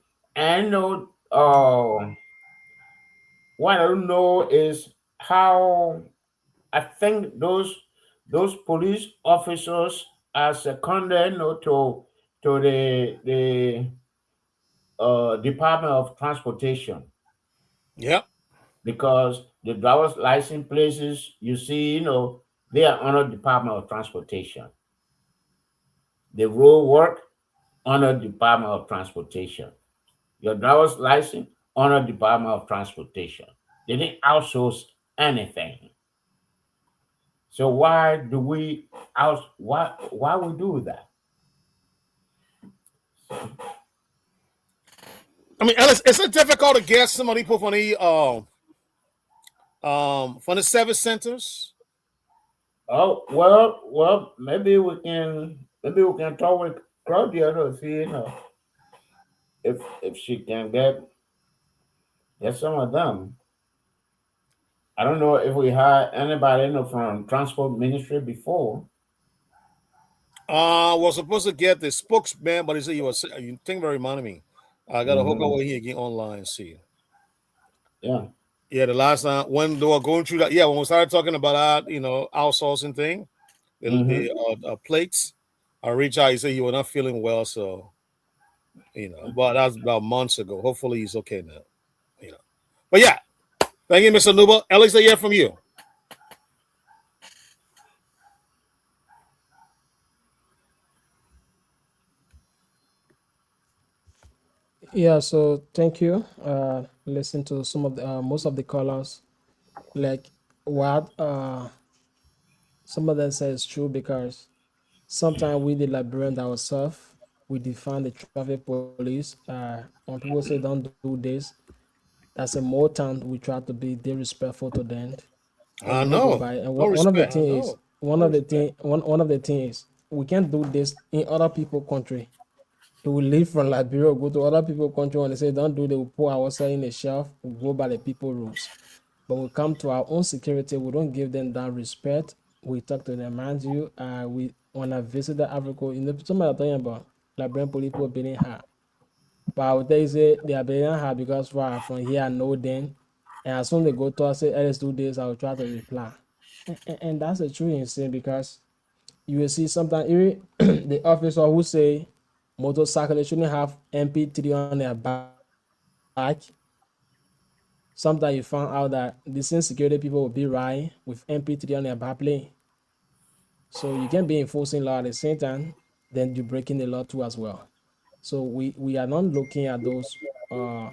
what I don't know is how I think those police officers are seconded, to the Department of Transportation, Yep. because the driver's license places you see, they are under Department of Transportation. The road work under Department of Transportation. Your driver's license under Department of Transportation. They didn't outsource anything. So why do we why we do that? I mean, Ellis, it's difficult to get some of the people from the service centers. Oh, well, maybe we can talk with Claudia to see, if she can get some of them. I don't know if we had anybody, from transport ministry before. Was supposed to get the spokesman, but he said you think very reminded me. I gotta hook Hmm. over here again online and see. Yeah. Yeah, the last time when they were going through that, yeah, when we started talking about that, outsourcing thing, the Hmm. plates, I reached out. He said he was not feeling well, so but that was about months ago. Hopefully he's okay now. You know, but yeah, thank you, Mr. Nuba. Alex, I hear from you. Yeah, so thank you. Listen to some of the most of the callers. Like what some of them say is true because sometimes we the Liberian ourselves, we define the traffic police. When people say don't do this, that's a more time we try to be disrespectful to them, and we I don't go know. by. And No one of the respect. thing is one of the thing is we can't do this in other people country. We will leave from Liberia, go to other people country when they say don't do, they will put ourselves in a shelf, we go by the people rules. But when we come to our own security, we don't give them that respect. We talk to them, mind you, we when I visited Africa, somebody are talking about Liberian police people being hard. But I would tell you say they are being hard because from here I know them. And as soon as they go to us say, hey, let's do this, I will try to reply. And that's a true insane because you will see sometimes even the officer who say motorcycle shouldn't have MP3 on their back. Sometimes you find out that the same security people will be riding with MP3 on their back plane. So you can be enforcing law at the same time, then you're breaking the law too as well. So we are not looking at those uh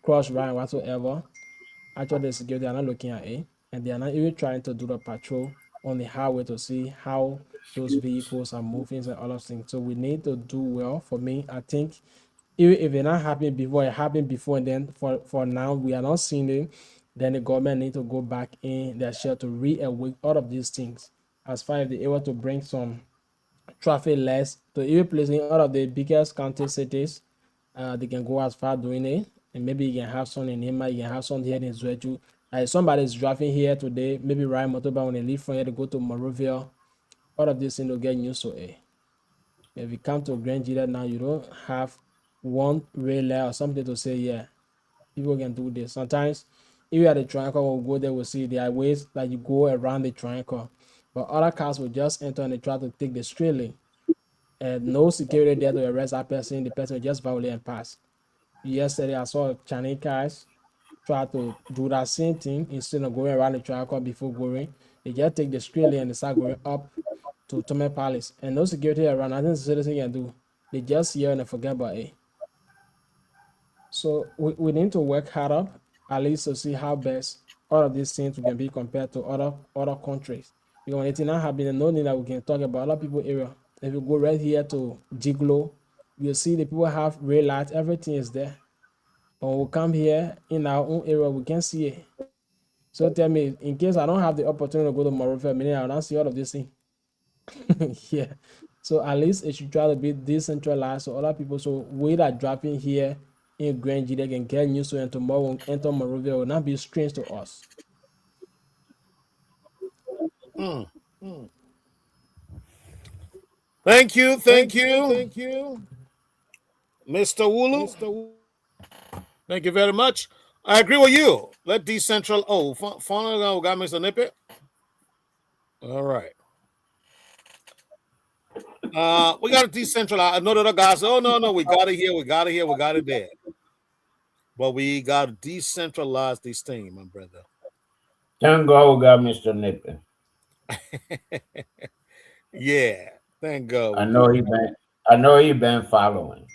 cross ride whatsoever. Actually, the security are not looking at it, and they are not even trying to do the patrol on the highway to see how those vehicles are moving and all of things. So we need to do well. For me, I think even if it not happened before, it happened before, and then for now we are not seeing it. Then the government need to go back in their share to re-awake all of these things. As far as they able to bring some traffic less to even placing all of the biggest county cities, they can go as far doing it. And maybe you can have some in Hima, you can have some here in Zweju. Like somebody is driving here today, maybe ride motorbike when they leave from here to go to Morovia. All of these things will get used to it. If you come to Grand Gita now, you don't have one rail or something to say, yeah, people can do this. Sometimes, if you are the triangle, we'll go there, we'll see there are ways that you go around the triangle. But other cars will just enter and they try to take the straight lane. And no security there to arrest that person, the person will just violate and pass. Yesterday, I saw Chinese cars try to do that same thing instead of going around the triangle before going. They just take the straight lane and they start going up to Tome Palace. And no security around, nothing the citizen can do. They just hear and they forget about it. So we need to work hard up at least to see how best all of these things we can be compared to other countries. Because when it's not happening, no need that we can talk about other people area. If you go right here to Jiglo, you'll see the people have red lights, everything is there. But when we come here in our own area, we can see it. So tell me, in case I don't have the opportunity to go to Morovia, meaning I don't see all of these things. Yeah. So at least it should try to be decentralized so other people, so we that dropping here in Grand G, they can get used to it and tomorrow when enter Morovia will not be strange to us. Mm. Thank you, Mr. Wulu. Thank you very much. I agree with you. Let decentral. Oh, finally, we got Mr. Nippet. All right. We got to decentralize. I know that the guys say, oh, no, no, we got it here, we got it here, we got it there. But we got to decentralize this thing, my brother. Thank God we got Mr. Nippon. Yeah. Thank God I we know do. he been I know he been following.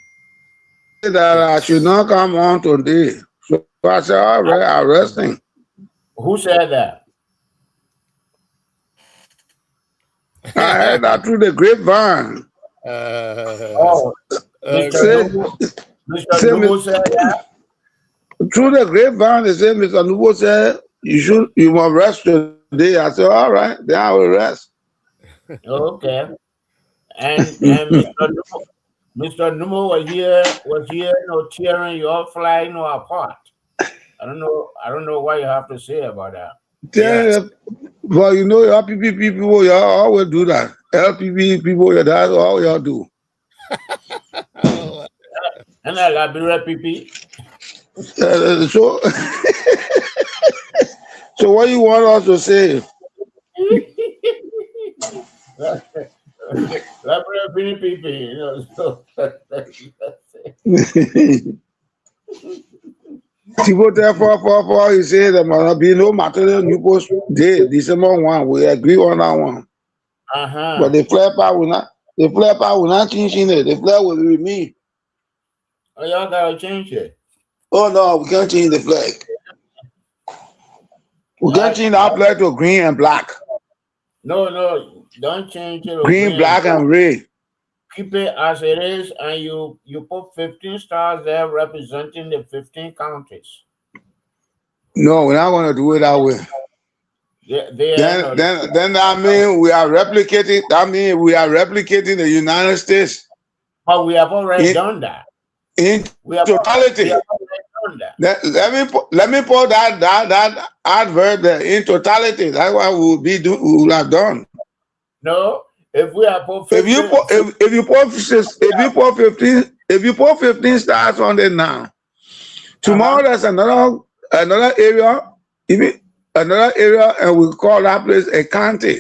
That I should not come on today. So I said, all right, arresting. Who said that? I heard that through the grapevine. Oh, Mr. Say, Okay. Nubo. Mr. say, Nubo said that? through the grapevine, they said, Mr. Nubo said, you must rest today. I said, all right, then I will rest. Okay. And Mr. Nubo was here, tearing your flag apart. I don't know what you have to say about that. Yes. Tell, but you know, your people, you always do that. LPP people, that's all y'all do. Oh, And I Liberia PP. So, so what you want us to say? Liberia PP, you know, so People therefore for he say there must be no material new post day December 1. We agree on that one. But uh-huh. the flare part will not change in it. The flare will remain. Oh, y'all gotta change it. Oh no, we can't change the flag. We can't That, change our flag to green and black. no, don't change it to Green, green and black, black. and red. Keep it as it is, and you put 15 stars there representing the 15 counties. No, we're not gonna do it that way. They are not. Then that means we are replicating. That means we are replicating the United States But we have already in done that. in We totality. have already done that. Let me put that advert there in totality. That's what we will have done. No, if we have put If you 50, put if you put 15 stars on it now, tomorrow uh-huh. there's another area, even another area, and we call that place a county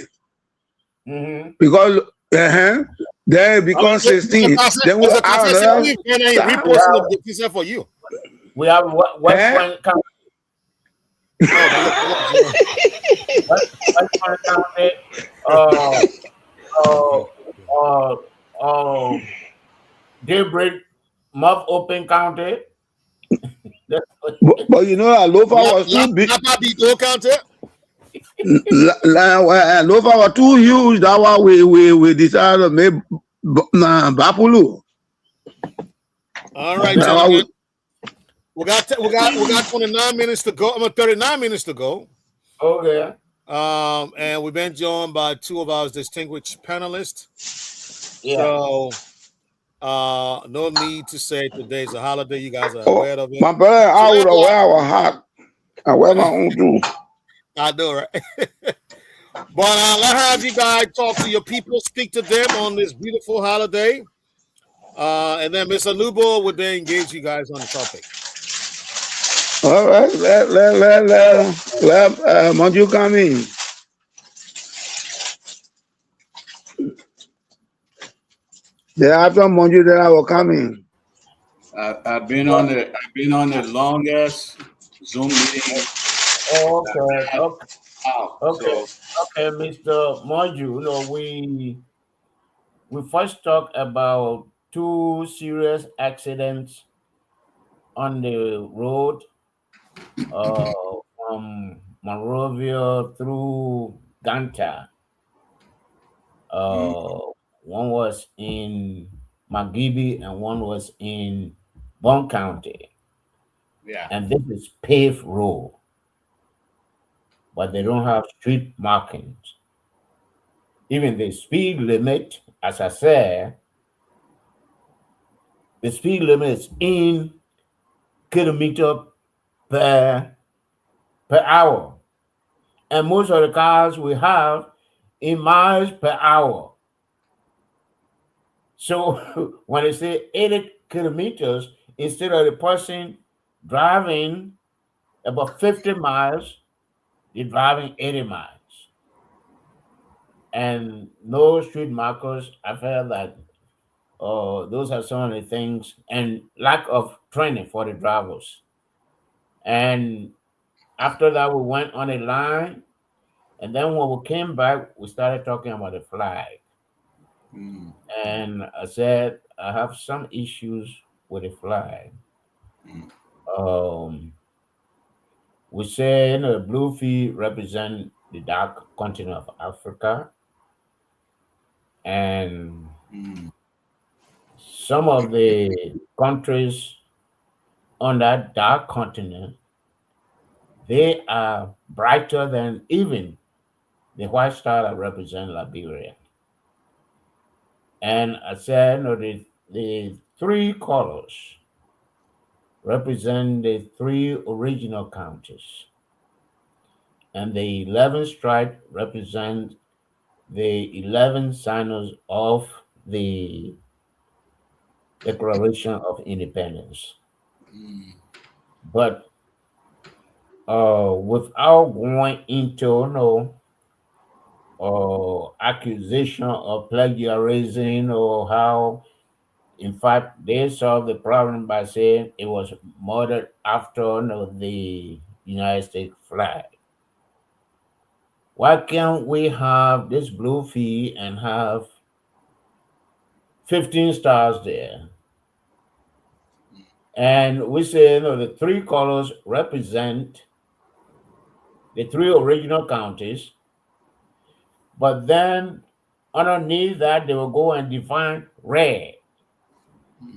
Mm-hmm. because then it I mean, becomes 16. Then we Mr. have Carson, say another we can ain't star. We reposting have the pizza for you. we have West Eh? Point County, Oh, good. West Point County, uh, uh, uh, uh, Daybreak, Muff Open County. That's what- But you know, Alofa was too big. Napa Bito County. Alofa was too huge. That why we decided to make Bapulu. All right, That why gentlemen. We got 29 minutes to go. I'm at 39 minutes to go. Okay. And we've been joined by two of our distinguished panelists. Yeah. So no need to say today's a holiday. You guys are Oh, aware of it. my brother, So I would therefore, wear our hat. I wear my own too. I know, right? But let's have you guys talk to your people, speak to them on this beautiful holiday. And then Mr. Nubo would then engage you guys on the topic. All right, let Monju come in. Then after Monju, then I will come in. I've been on the longest Zoom meeting Okay. Okay. out. Okay. So Okay, Mr. Moju, we first talked about two serious accidents on the road uh, from Monrovia through Ganta. mm, Uh, one was in Magibi and one was in Bon County. yeah. And this is paved road, but they don't have street markings. Even the speed limit, as I said, the speed limit is in kilometer per per hour, and most of the cars we have in miles per hour. So when they say 80 kilometers, instead of the person driving about 50 miles, they're driving 80 miles. And no street markers. I felt that those are some of the things, and lack of training for the drivers. And after that, we went on a line, and then when we came back, we started talking about the flag. Mm, And I said I have some issues with the flag. mm, Um, we say the blue feet represent the dark continent of Africa, and mm, some of the countries on that dark continent, they are brighter than even the white star that represent Liberia. And I said, the three colors represent the three original counties, and the 11 stripe represent the 11 signers of the Declaration of Independence. But without going into accusation of plagiarism or how, in fact, they solved the problem by saying it was modeled after the United States flag. Why can't we have this blue fee and have 15 stars there? And we say, the three colors represent the three original counties, but then underneath that, they will go and define red.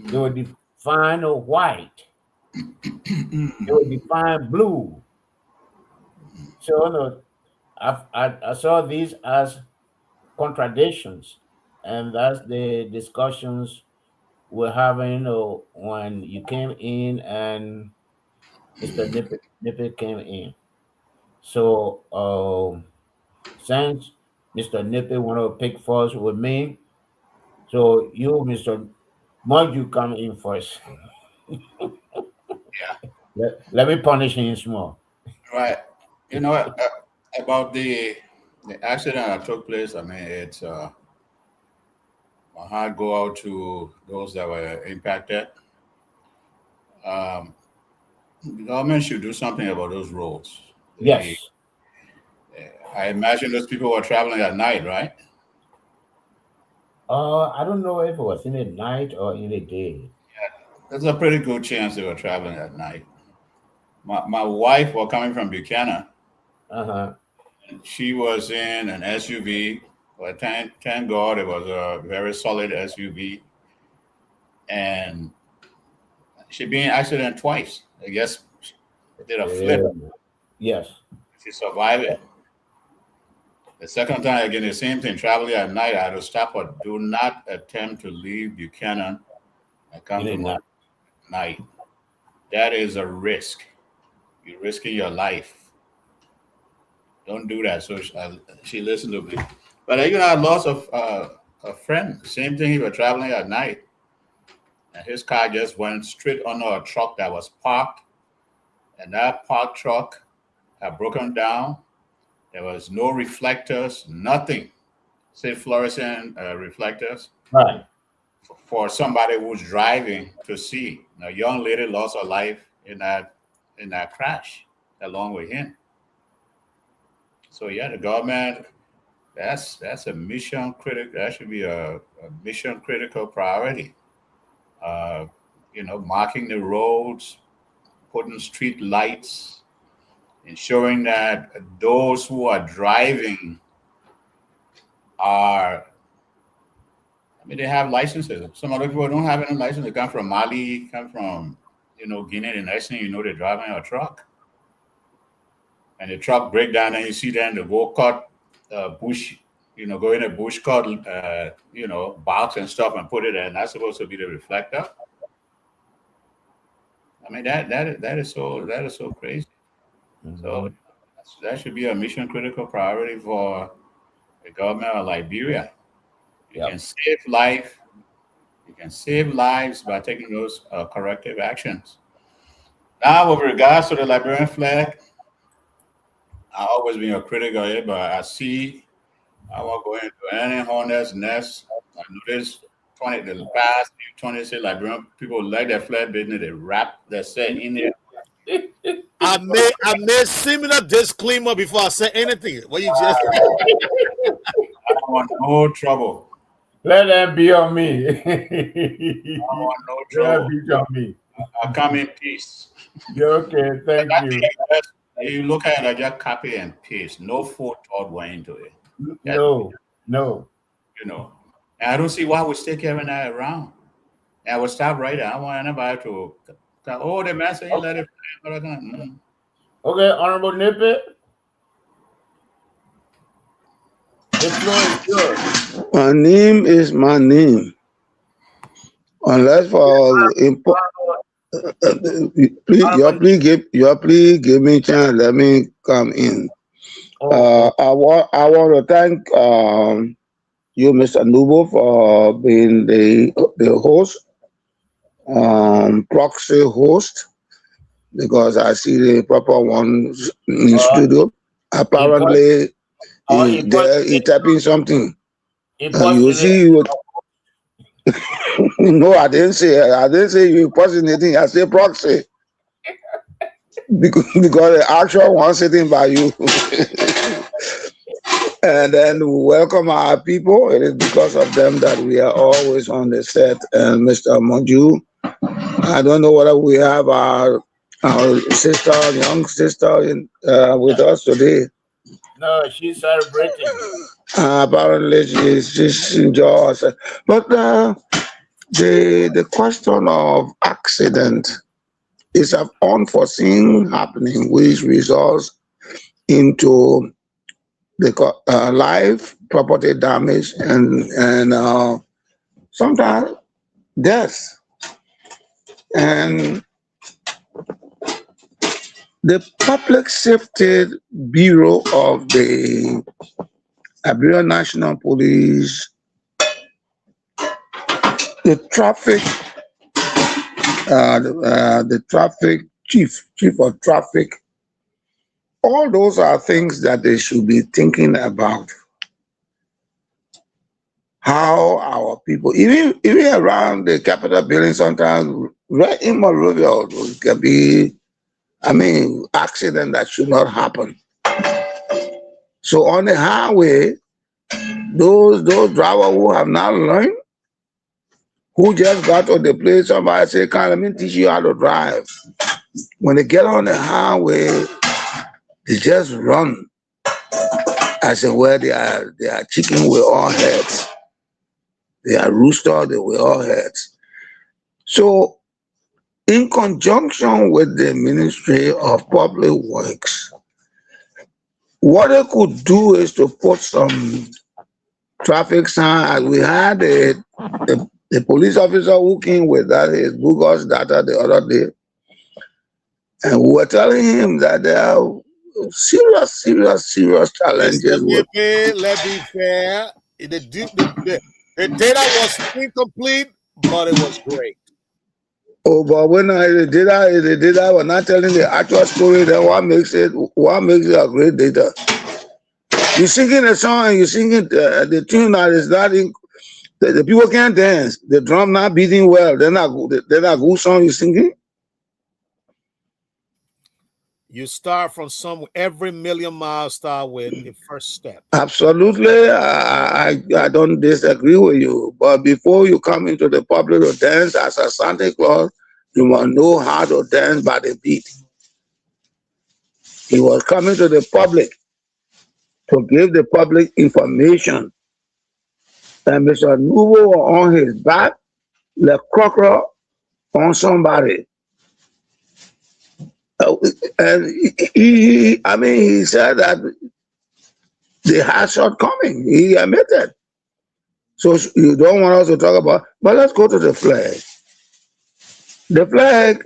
They will define white. They will define blue. So, I saw these as contradictions, and that's the discussions we're having when you came in and Mr. Nippet came in. So, since Mr. Nippet want to pick first with me, so you, Mr. Mud, you come in first. Yeah. Let me punish him small. Right. You know what, about the accident that took place? I mean, it's my heart go out to those that were impacted. Um, the government should do something about those roads. Yes. I imagine those people were traveling at night, right? I don't know if it was in the night or in the day. There's a pretty good chance they were traveling at night. My wife was coming from Buchanan. Uh-huh. She was in an SUV. But thank God it was a very solid SUV. And she been in accident twice. I guess it did a flip. Yes. She survived it. The second time again, the same thing. Traveling at night, I had to stop her. Do not attempt to leave Buchanan and come to my night. That is a risk. You're risking your life. Don't do that. So she listened to me. But I lost a friend. Same thing. He was traveling at night, and his car just went straight under a truck that was parked, and that parked truck had broken down. There was no reflectors, nothing. Say fluorescent reflectors. Right. For somebody who's driving to see. A young lady lost her life in that crash along with him. So yeah, the government, that's a mission critical. That should be a mission critical priority. Uh, marking the roads, putting street lights, ensuring that those who are driving are, I mean, they have licenses. Some other people don't have any license. They come from Mali, come from, Guinea. The next thing you know, they're driving a truck. And the truck break down, and you see them, they go cut bush, go in a bush cut, box and stuff and put it in. That's supposed to be the reflector. I mean, that is so crazy. Mm-hmm. So that should be a mission critical priority for the government of Liberia. You can save life. You can save lives by taking those corrective actions. Now, with regards to the Liberian flag, I've always been a critic of it, but I won't go into any hornet's nest. I noticed the past 20 years, Liberian people like their flag business. They wrap their set in there. I made similar disclaimer before I said anything. What you just I don't want no trouble. Let them be on me. I don't want no trouble. Be on me. I come in peace. Yeah, okay, thank you. You look at it, I just copy and paste. No forethought went into it. No. And I don't see why we still carrying that around. And I would stop right there. I don't want anybody to, the master, he let it fly. Okay, Honorable Nippet. The floor is yours. My name is my name. Unless for please give me a chance. Let me come in. Oh, I want to thank you, Mr. Nubo, for being the host, proxy host, because I see the proper one in the uh, studio. impos- Apparently, he there he impersonating, typing something. You impersonating. see, no, I didn't say you impersonating. I say proxy because the actual one sitting by you. And then we welcome our people. It is because of them that we are always on the set. And Mr. Monju, I don't know whether we have our sister, young sister, with us today. No, she's celebrating. Apparently, she's enjoys. But the question of accident is an unforeseen happening which results into the life, property damage, and sometimes death. And the Public Safety Bureau of the Liberia National Police, the traffic, the traffic chief of traffic, all those are things that they should be thinking about. How our people, even around the Capitol building, sometimes right in Monrovia, can be, accident that should not happen. So on the highway, those drivers who have not learned, who just got to the place, somebody say, "Come, let me teach you how to drive." When they get on the highway, they just run. I said, well, they are chicken with all heads. They are rooster, they with all heads. So in conjunction with the Ministry of Public Works, what they could do is to put some traffic sign. As we had the police officer who came with that his bogus data the other day, and we were telling him that there are serious Mr. challenges with. Nippy, let's be fair. The data was incomplete, but it was great. Oh, but when the data we're not telling the actual story, then what makes it a great data? You singing a song and you singing the tune that is not in. The people can't dance. The drum not beating well. They're not good song you singing. You start from every million miles start with a first step. Absolutely, I don't disagree with you. But before you come into the public to dance as a Santa Claus, you must know how to dance by the beat. He was coming to the public to give the public information. And Mr. Nuvo was on his back, like crocker on somebody. Uh, and he said that they had shortcoming. He admitted. So you don't want us to talk about, but let's go to the flag. The flag,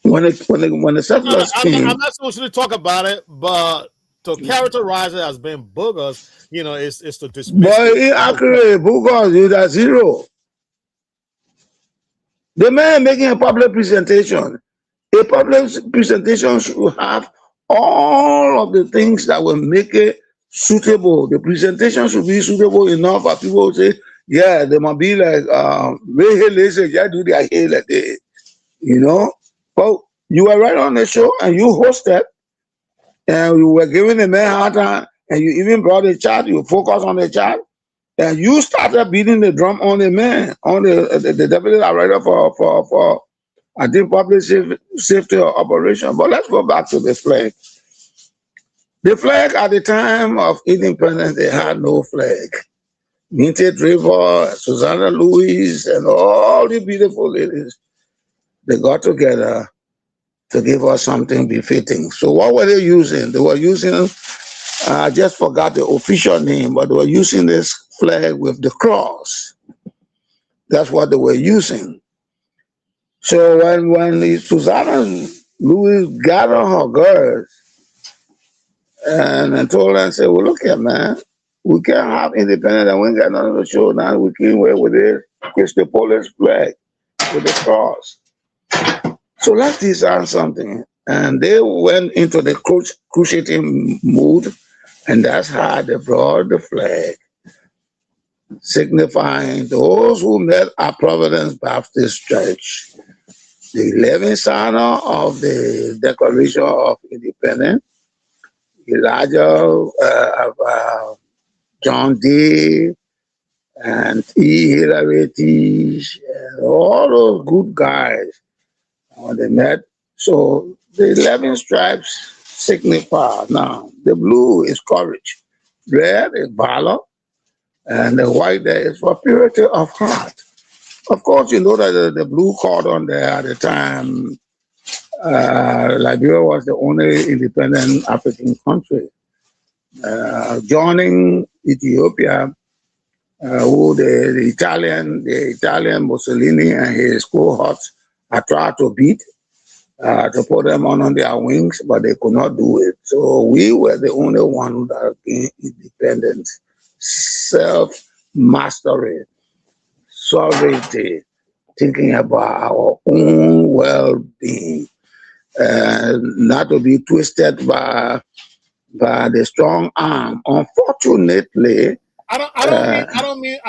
when the settlers I'm came, not supposed to talk about it, but to characterize it as being boogers, is to dismiss but it. inaccurate, because you are zero. The man making a public presentation. A public presentation should have all of the things that will make it suitable. The presentation should be suitable enough for people to say, yeah, they might be like, yeah, do their hair like they, you know. But you were right on the show and you hosted and you were giving the man a hard time and you even brought a chat, you focus on the chat. And you started beating the drum on the man, on the deputy director for I think public safety operation. But let's go back to the flag. The flag at the time of independence, they had no flag. Minted River, Susanna Louise, and all the beautiful ladies, they got together to give us something befitting. So what were they using? They were using, I just forgot the official name, but they were using this flag with the cross. That's what they were using. So when Susanna Louise got on her girls, and I told them, say, well, look here, man, we can't have independence and we ain't got nothing to show now. We came away with this Christian Polish flag with the cross. So let's design something. And they went into the cruciating mood, and that's how they brought the flag, signifying those who met at Providence Baptist Church, the 11th signer of the Declaration of Independence, Elijah, John D, and E. Hillary Teach, and all those good guys when they met. So the 11 stripes signify now the blue is courage, red is valor, and the white there is for purity of heart. Of course, you know that the blue cordon there at the time, Liberia was the only independent African country. Joining Ethiopia, who the Italian Mussolini and his cohorts had tried to beat, to put them on their wings, but they could not do it. So we were the only one that gained independence, self-mastery, sovereignty, thinking about our own well-being, not to be twisted by the strong arm. Unfortunately, I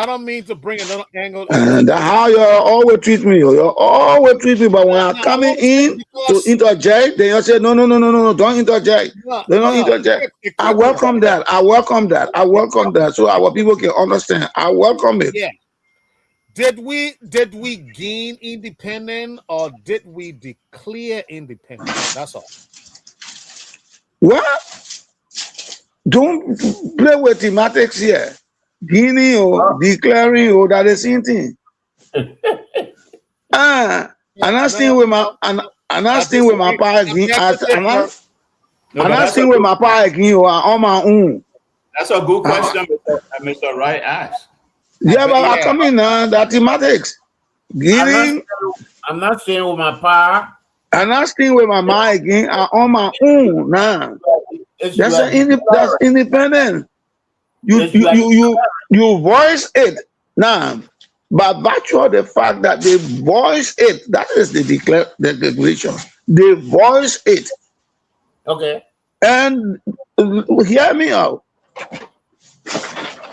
don't mean to bring another angle. And that's how you always treat me. You always treat me. But when I'm coming in to interject, then you say, no, don't interject. Don't interject. I welcome that. I welcome that. I welcome that. So our people can understand. I welcome it. Yeah. Did we gain independence or did we declare independence? That's all. Well, don't play with thematics here. Guinea or declaring or that the same thing. And I still with my power again. And I still with my power again on my own. That's a good question, Mr. Wright asked. Yeah, but I come in now that thematics. Guinea. I'm not staying with my power. I'm not staying with my mind again. I'm on my own now. That's independent. You voice it now, by virtue of the fact that they voice it. That is the declaration. They voice it. Okay. And hear me out.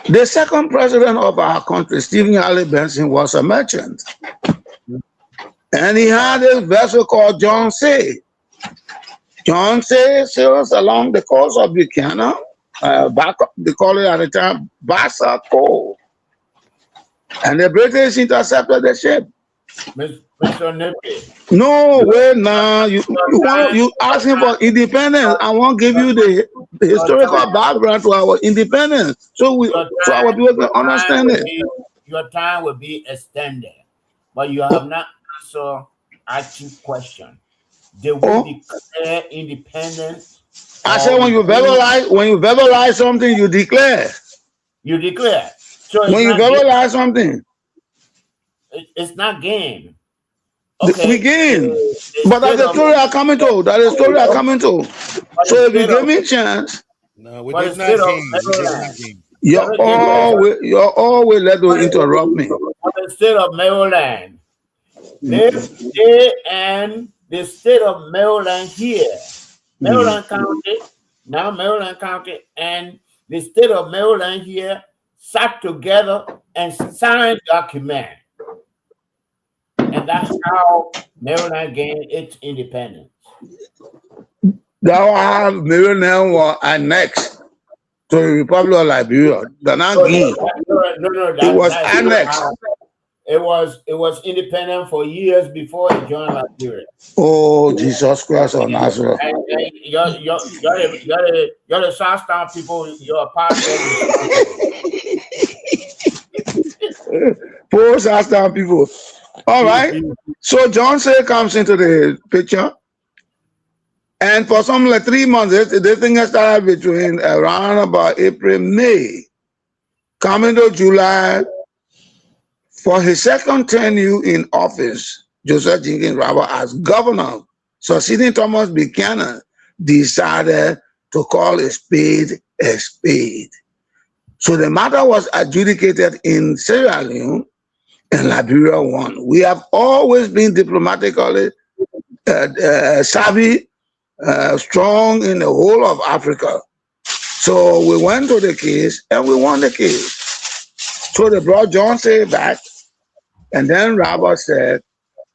The second president of our country, Stephen Harley Benson, was a merchant, and he had a vessel called John Say. John Say sails along the coast of Buchanan. Back, they call it at the time Bassa Cove, and the British intercepted the ship. Mr. Nippy. No way now. You asking for independence. I won't give you the historical background to our independence, so our people can understand it. Your time will be extended, but you have not answered active question. They will declare independence. I said when you verbalize something, you declare. You declare. So when you verbalize something, it's not game. Okay. We gain. But that's the story I'm coming to. That is the story I'm coming to. So if you give me a chance, no, we did not game. You're always let to interrupt me. The state of Maryland. They and the state of Maryland here. Maryland County, now Maryland County, and the state of Maryland here sat together and signed a document. And that's how Maryland gained its independence. Now have Maryland was annexed to the Republic of Liberia. They're not gained. No, it was annexed. It was independent for years before it joined Liberia. Oh, Jesus Christ of Nazareth. And you're the Southtown people, you're a part of it. Poor Southtown people. All right. So John Say comes into the picture. And for some like 3 months, the thing has started between around about April, May, coming to July. For his second tenure in office, Joseph Jenkins Robert as governor, succeeding Thomas Buchanan, decided to call a spade a spade. So the matter was adjudicated in Sierra Leone, and Liberia won. We have always been diplomatically savvy, strong in the whole of Africa. So we went to the case and we won the case. So they brought Johnson back, and then Robert said,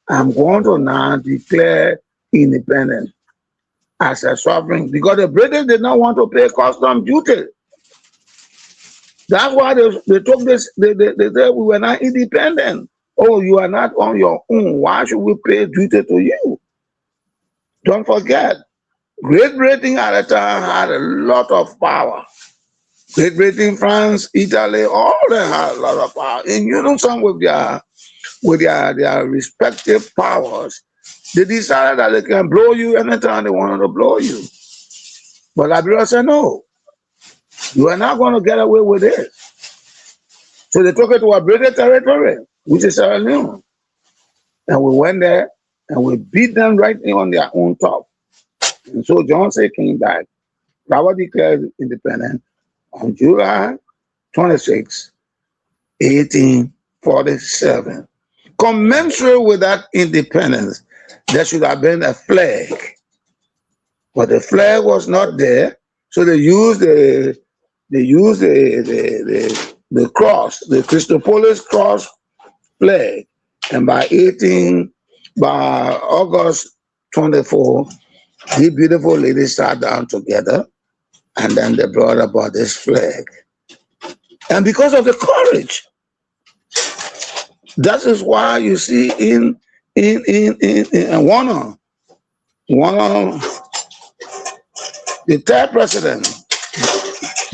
I'm going to now declare independence as a sovereign, because the British did not want to pay custom duty. That's why they took this, they said we were not independent. Oh, you are not on your own. Why should we pay duty to you? Don't forget, Great Britain at the time had a lot of power. Great Britain, France, Italy, all they had a lot of power. In unison with their respective powers, they decided that they can blow you anytime they wanted to blow you. But Liberia said, no, you are not going to get away with it. So they took it to a British territory, which is Sierra Leone. And we went there and we beat them right on their own top. And so Johnson came back. Robert declared independence on July 26, 1847. Commensurate with that independence, there should have been a flag. But the flag was not there. So they used the cross, the Christopolis cross flag. And by August 24, these beautiful ladies sat down together, and then they brought about this flag. And because of the courage, that is why you see in one of the third president,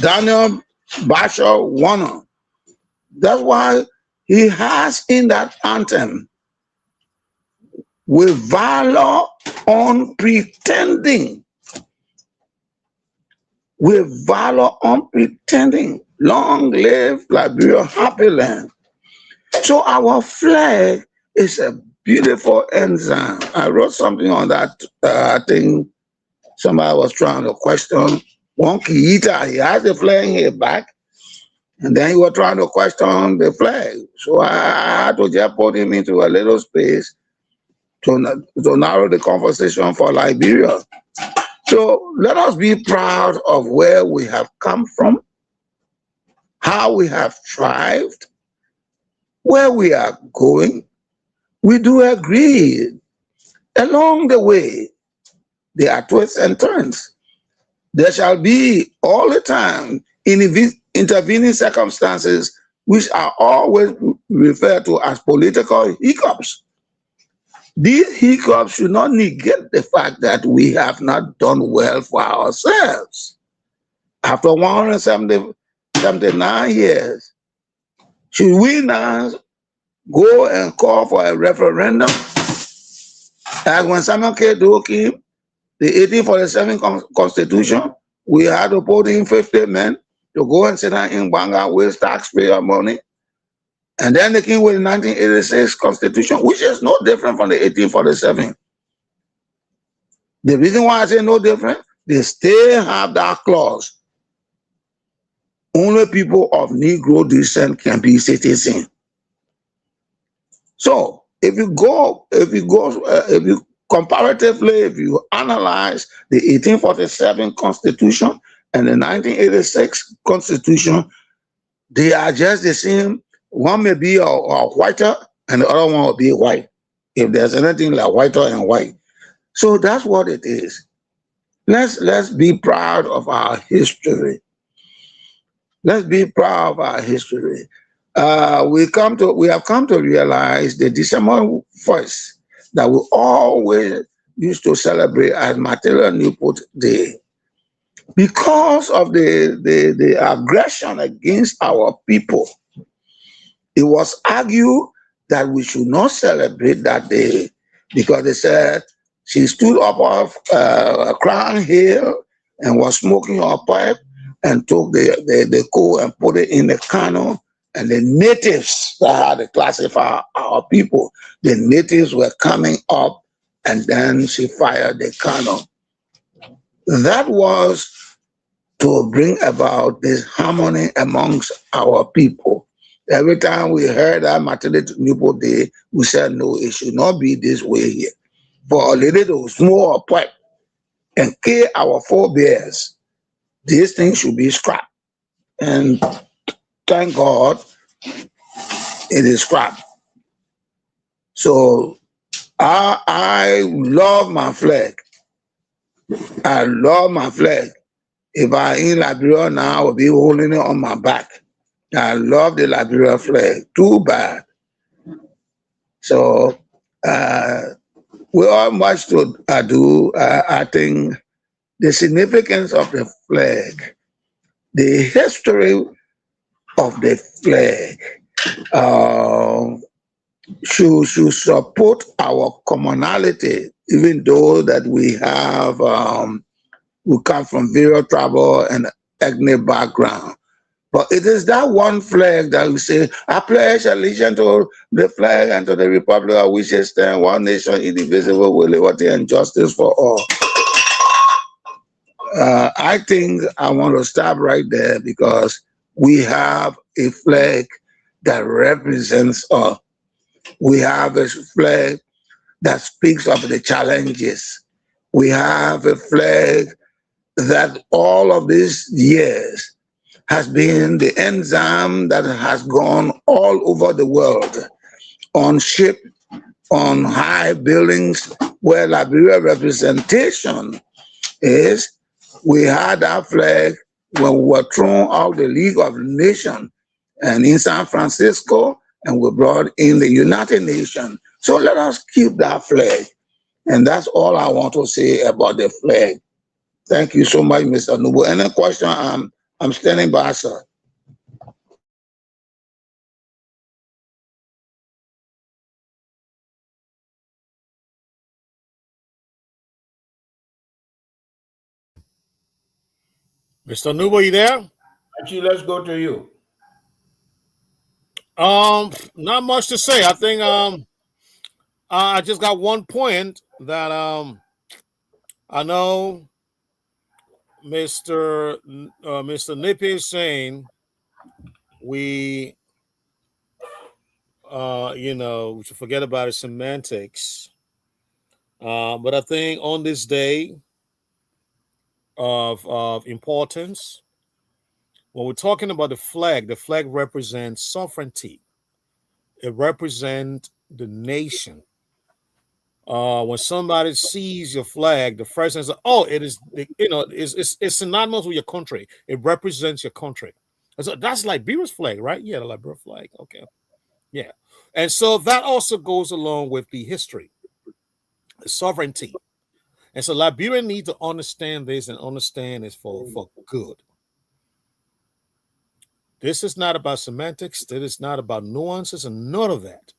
Daniel Bashar Warner. That's why he has in that anthem, with valor unpretending, with valor unpretending, long live Liberia, happy land. So our flag is a beautiful ensign. I wrote something on that. I think somebody was trying to question one Kiita. He has the flag in his back, and then he was trying to question the flag. So I had to just put him into a little space to narrow the conversation for Liberia. So let us be proud of where we have come from, how we have thrived, where we are going. We do agree along the way there are twists and turns. There shall be all the time intervening circumstances which are always referred to as political hiccups. These hiccups should not negate the fact that we have not done well for ourselves. After 179 years, should we now go and call for a referendum? As when Samuel K. Doe came, the 1847 Constitution, we had to put in 50 men to go and sit down in Banga, waste taxpayer money. And then they came with the 1986 Constitution, which is no different from the 1847. The reason why I say no different, they still have that clause. Only people of Negro descent can be citizens. So if you comparatively, if you analyze the 1847 Constitution and the 1986 Constitution, they are just the same. One may be a whiter and the other one will be white, if there's anything like whiter and white. So that's what it is. Let's be proud of our history. Let's be proud of our history. We have come to realize the December 1st that we always used to celebrate as Material Newport Day. Because of the aggression against our people, it was argued that we should not celebrate that day because they said she stood up off Crown Hill and was smoking her pipe and took the coal and put it in the cannon. And the natives, that had to classify our people, the natives were coming up and then she fired the cannon. That was to bring about this harmony amongst our people. Every time we heard that Maternity Newport Day, we said, no, it should not be this way here. For a lady to small pipe and kill our forebears, these things should be scrapped. And thank God it is scrapped. So I love my flag. I love my flag. If I in Liberia now, I will be holding it on my back. I love the Liberia flag. Too bad. So we all much to do. I think the significance of the flag, the history of the flag, uh, should support our commonality, even though that we have we come from various tribal and ethnic background. But it is that one flag that we say, I pledge allegiance to the flag and to the republic of which it stands, one nation indivisible with liberty and justice for all. I think I want to stop right there because we have a flag that represents us. We have a flag that speaks of the challenges. We have a flag that all of these years has been the enzyme that has gone all over the world on ship, on high buildings, where Liberia representation is. We had our flag when we were thrown out the League of Nations and in San Francisco, and we brought in the United Nations. So let us keep that flag. And that's all I want to say about the flag. Thank you so much, Mr. Nubu. Any question? I'm standing by, sir. Mr. Nubo, you there? Actually, let's go to you. Not much to say. I think I just got one point that I know Mr. Nippy is saying we we should forget about his semantics. But I think on this day of importance, when we're talking about the flag represents sovereignty. It represents the nation. When somebody sees your flag, the first thing is, oh, it is, it's synonymous with your country. It represents your country. And so that's Liberia's flag, right? Yeah, the Liberia flag. Okay. Yeah. And so that also goes along with the history, the sovereignty. And so Liberia need to understand this and understand this for good. This is not about semantics. This is not about nuances and none of that.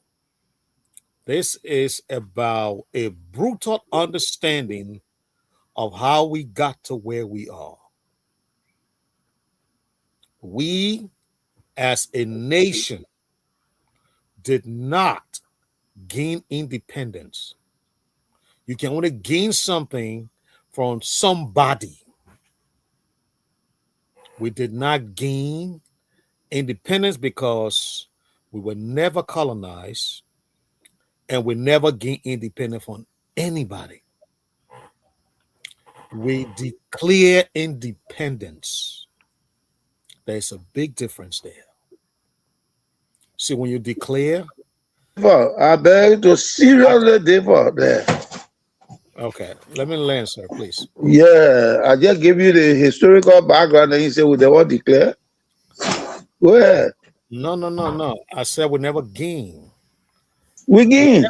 This is about a brutal understanding of how we got to where we are. We, as a nation, did not gain independence. You can only gain something from somebody. We did not gain independence because we were never colonized and we never gained independence from anybody. We declare independence. There's a big difference there. See, when you declare, I beg to seriously differ there. okay, let me land, sir, please. Yeah, I just give you the historical background and you say, well, they won't declare. Go ahead. No. I said we never gain. We gain.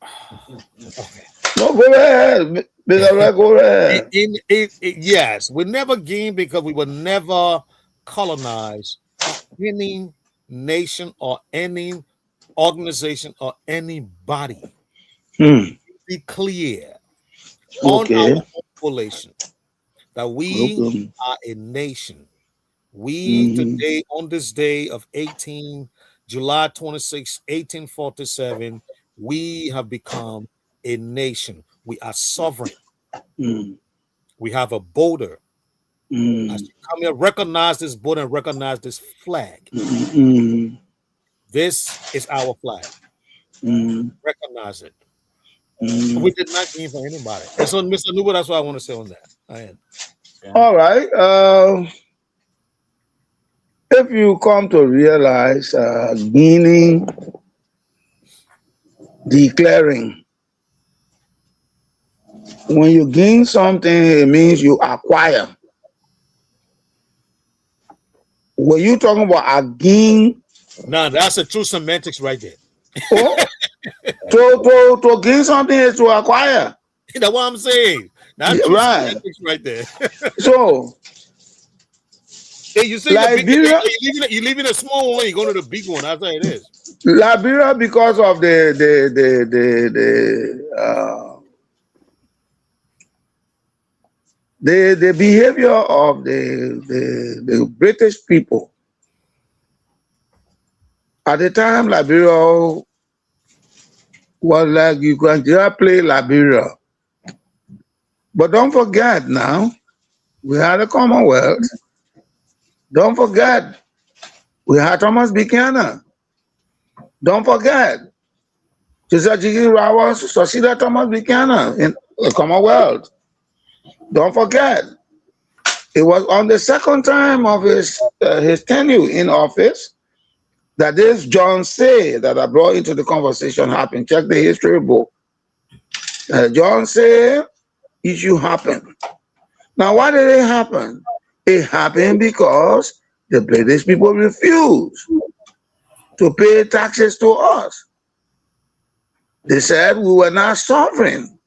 Okay. No, go ahead. Go ahead. Yes, we never gained because we were never colonized by any nation or any organization or anybody. Be clear on Okay. our population that we Okay. are a nation. We today, on this day of July 26, 1847, we have become a nation. We are sovereign. We have a border. I should come here, recognize this border, and recognize this flag. This is our flag. Recognize it. We did not gain for anybody. And so, Mr. Nuba, that's what I want to say on that. All right. If you come to realize meaning, declaring, when you gain something, it means you acquire. Were you talking about a gain? No, that's a true semantics right there. Oh, to gain something is to acquire. That's what I'm saying. That's true semantics right there. So, hey, you see Liberia, you leaving a small one, you go to the big one. That's how it is. Liberia, because of the behavior of the British people. At the time, Liberia was like you can just play Liberia. But don't forget now, we had a Commonwealth. Don't forget, we had Thomas Buchanan. Don't forget, Joseph Jiggy Rawas succeeded Thomas Buchanan in the Commonwealth. Don't forget, it was on the second time of his tenure in office that this John Say that I brought into the conversation happened. Check the history book. John Say issue happened. Now, why did it happen? It happened because the British people refused to pay taxes to us. They said we were not sovereign.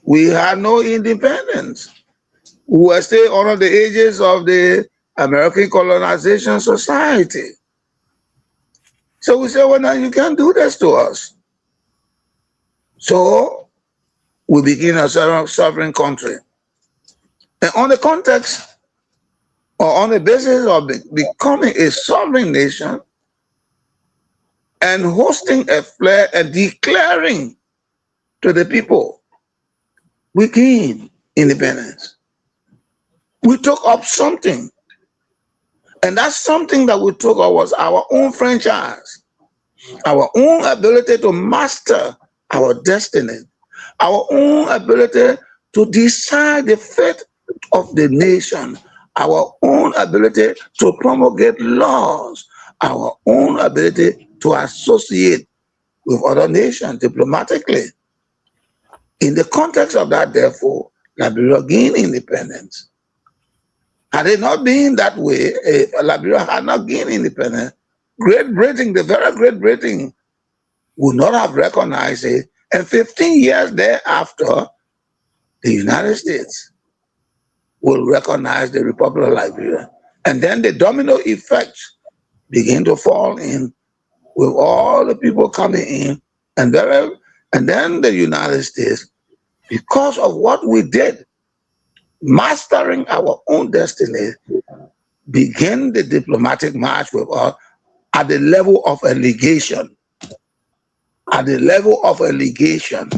We had no independence. We were still under the aegis of the American Colonization Society. So we said, well, now you can't do this to us. So we became a sovereign country. And on the context, or on the basis of becoming a sovereign nation and hosting a flag and declaring to the people, we gained independence. We took up something. And that's something that we took up was our own franchise, our own ability to master our destiny, our own ability to decide the fate of the nation, our own ability to promulgate laws, our own ability to associate with other nations diplomatically. In the context of that, therefore, Liberia gained independence. Had it not been that way, Liberia had not gained independence, Great Britain, the very Great Britain, would not have recognized it. And 15 years thereafter, the United States will recognize the Republic of Liberia. And then the domino effects begin to fall in with all the people coming in. And then the United States, because of what we did, mastering our own destiny, begin the diplomatic march with us at the level of a legation. At the level of a legation.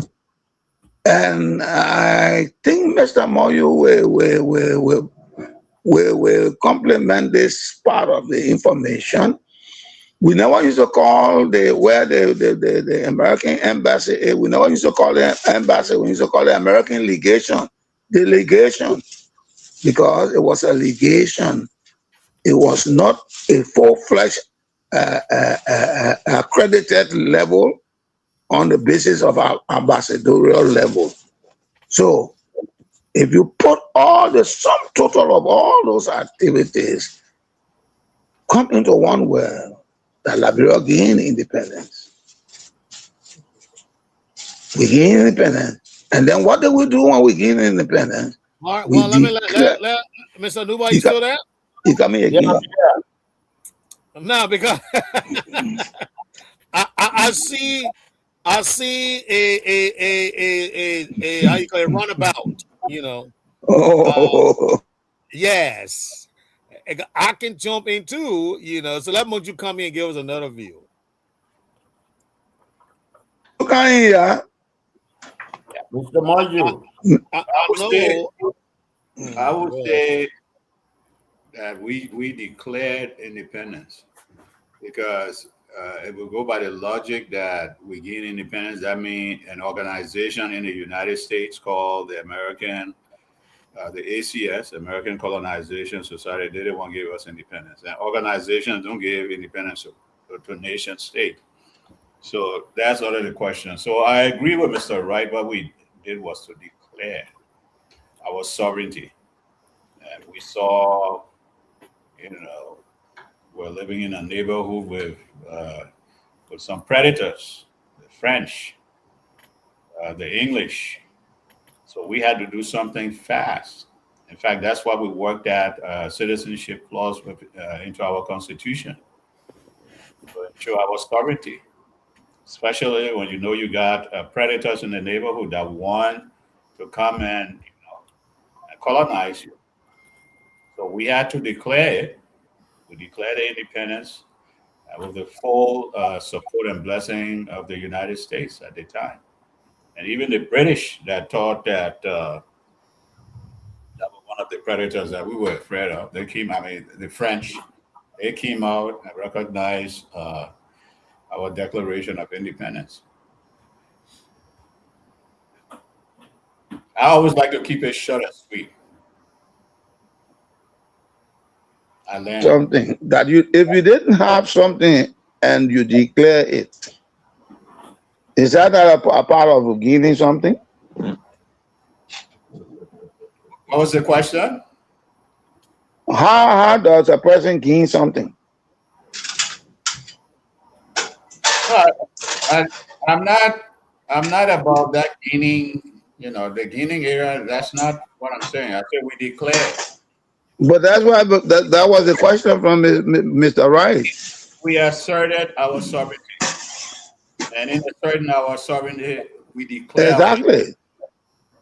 And I think Mr. Moyo will complement this part of the information. We never used to call the American embassy, we never used to call the embassy, we used to call the American legation, the legation, because it was a legation. It was not a full-fledged accredited level on the basis of our ambassadorial level. So if you put all the sum total of all those activities, come into one word, that Liberia gained independence. We gain independence. And then what do we do when we gain independence? All right, well, let Mr. Nuba, you still there? You got me again. Yeah. No, because I see a how you call it, runabout, you know. Yes. I can jump in too, you know. So let you come in and give us another view. Okay, yeah. Mr. Moju, I would say that we declared independence because if we go by the logic that we gain independence, that means an organization in the United States called the ACS, American Colonization Society, they didn't want to give us independence. And organizations don't give independence to nation state. So that's out of the question. So I agree with Mr. Wright. What we did was to declare our sovereignty. And we saw, you know, we're living in a neighborhood with some predators, the French, the English. So we had to do something fast. In fact, that's why we worked at citizenship clause into our constitution to ensure our sovereignty, especially when you know you got predators in the neighborhood that want to come and colonize you. So we had to declare it. We declared the independence with the full support and blessing of the United States at the time. And even the British that thought that that was one of the predators that we were afraid of. They came, I mean, the French, they came out and recognized our Declaration of Independence. I always like to keep it short and sweet. I land. Something that if you didn't have something and you declare it, is that not a part of gaining something? What was the question? How does a person gain something? I'm not about that gaining, the gaining area. That's not what I'm saying. I said we declare. But that's why that was the question from Mr. Wright. We asserted our sovereignty. And in asserting our sovereignty, we declare. Exactly.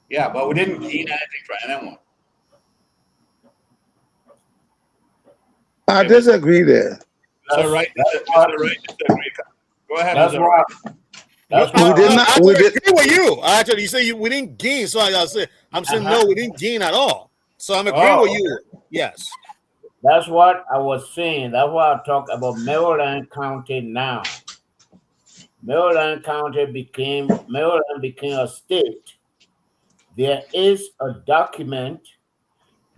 Yeah, but we didn't gain anything from anyone. I disagree there. Mr. Wright, disagree. Go ahead, Mr. Wright. I agree with you. Actually, you say we didn't gain. So I'm saying no, we didn't gain at all. So I'm agreeing with you. Yes. That's what I was saying. That's why I talk about Maryland County now. Maryland became a state. There is a document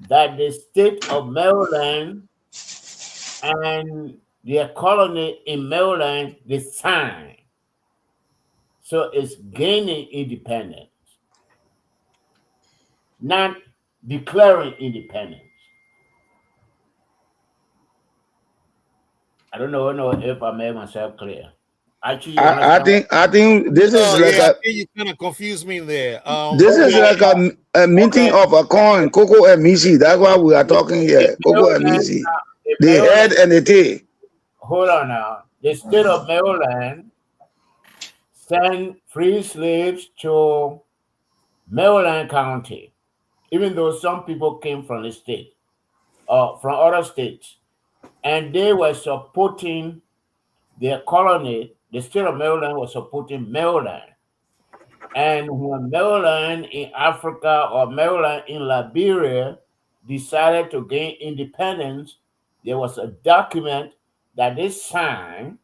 that the state of Maryland and their colony in Maryland they signed. So it's gaining independence, not declaring independence. I don't know if I made myself clear. Actually, I think this is like I think you kind of confused me there. This is like a minting of a coin, Coco and Missy. That's why we are talking here. Coco and Missy. The head and the tail. Hold on now. The state of Maryland sent free slaves to Maryland County, even though some people came from the state or from other states, and they were supporting their colony. The state of Maryland was supporting Maryland. And when Maryland in Africa or Maryland in Liberia decided to gain independence, there was a document that they signed.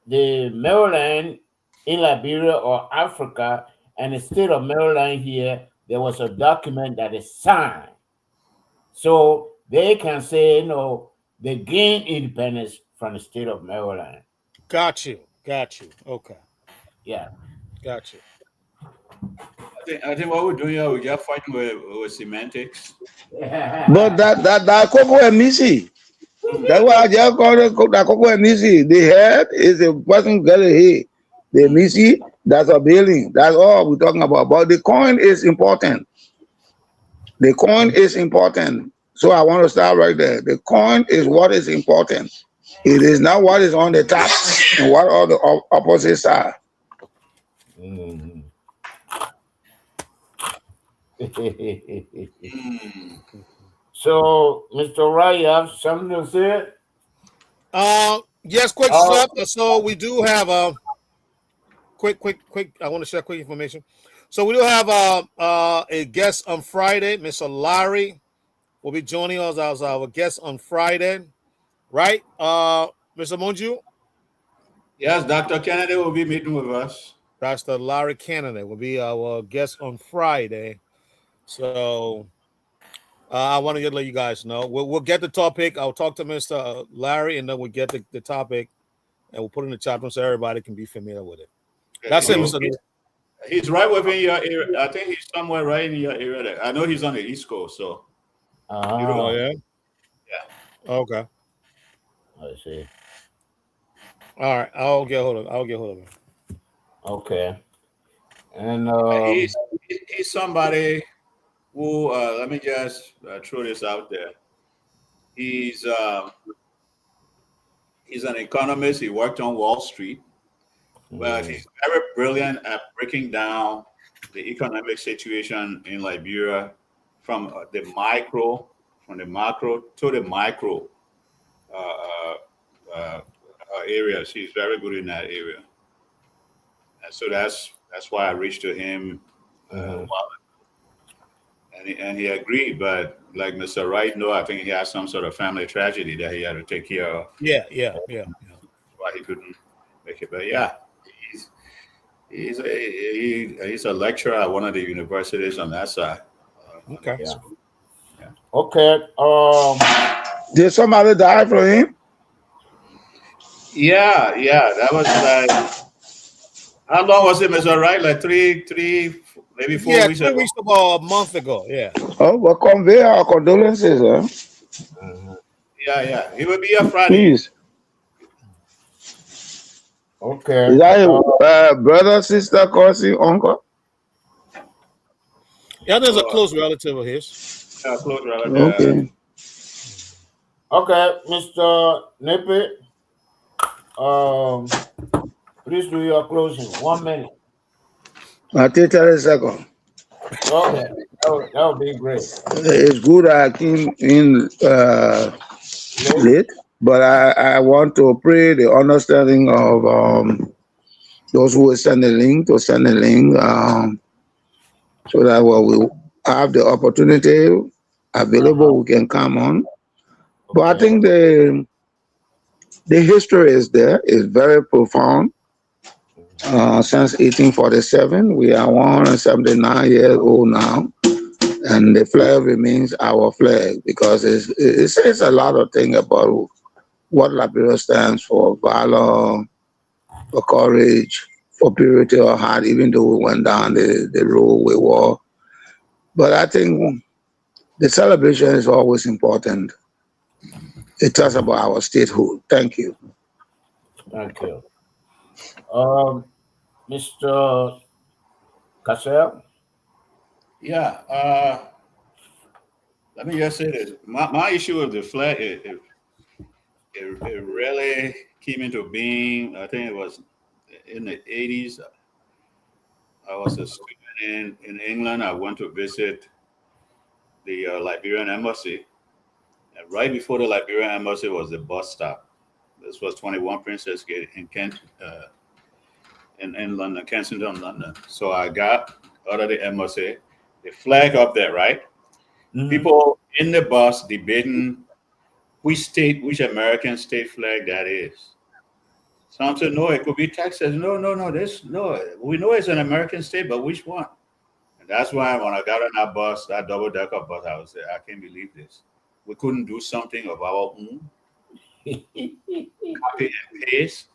The Maryland in Liberia or Africa and the state of Maryland here, there was a document that is signed. So they can say, they gained independence from the state of Maryland. Got you. Okay. Yeah. Got you. I think what we're doing here, we're just fighting with semantics. But that Coco and Missy. That's why I just call it that Coco and Missy. The head is a person got a head. The Missy, that's a building. That's all we're talking about. But the coin is important. The coin is important. So I want to start right there. The coin is what is important. It is not what is on the top and what are the opposites are. Mm-hmm. So, Mr. Wright, you have something to say? Yes, quick stuff. So we do have a quick. I want to share quick information. So we do have a guest on Friday, Mr. Larry will be joining us as our guest on Friday, right? Mr. Monju, Yes, Dr. Kennedy will be meeting with us. Pastor Larry Kennedy will be our guest on Friday. So I want to let you guys know. We'll get the topic. I'll talk to Mr. Larry, and then we'll get the topic, and we'll put it in the chat room so everybody can be familiar with it. That's it, Mr. He's right within your area. I think he's somewhere right in your area. There. I know he's on the East Coast, so you don't. Oh, yeah? Yeah. Okay. I see. All right. I'll get hold of him. Okay. And He's somebody who. Let me just throw this out there. He's he's an economist. He worked on Wall Street, but he's very brilliant at breaking down the economic situation in Liberia from the macro to the micro uh, uh, areas. He's very good in that area, and so that's why I reached to him. And he agreed, but like Mr. Wright, no, I think he had some sort of family tragedy that he had to take care of. Yeah. Why he couldn't make it, but yeah, he's a lecturer at one of the universities on that side. Okay. Yeah. Okay. Did somebody die from him? Yeah, that was like, how long was it, Mr. Wright? Like three, maybe 4 weeks 3 ago. weeks about a month ago. Yeah. Oh, well, convey our condolences, huh? Yeah. He will be here Friday. Please. Okay. Is that a brother, sister, cousin, uncle? Yeah, there's a close relative of his. Yeah, close relative. Okay. Okay, Mr. Nippy. Please do your closing. 1 minute. I'll take 30 seconds. Okay, that would be great. It's good I came in late, but I want to pray the understanding of those who will send the link to send the link so that when we have the opportunity available, we can come on. But I think the history is there, is very profound. Since 1847, we are 179 years old now, and the flag remains our flag because it says a lot of things about what Liberia stands for: valor, for courage, for purity of heart, even though we went down the road we were. But I think the celebration is always important. It tells about our statehood. Thank you. Thank you. Mr. Cassell? Yeah. Let me just say this. My issue with the flag, it really came into being, I think it was in the 80s. I was a student in England. I went to visit the Liberian embassy. And right before the Liberian embassy was the bus stop. This was 21 Princess Gate in Kent, in London, Kensington, London. So I got out of the embassy, the flag up there, right? People in the bus debating which American state flag that is. Some said, no, it could be Texas. No. We know it's an American state, but which one? And that's why when I got on that bus, that double-decker bus, I was like, I can't believe this. We couldn't do something of our own. Copy and paste.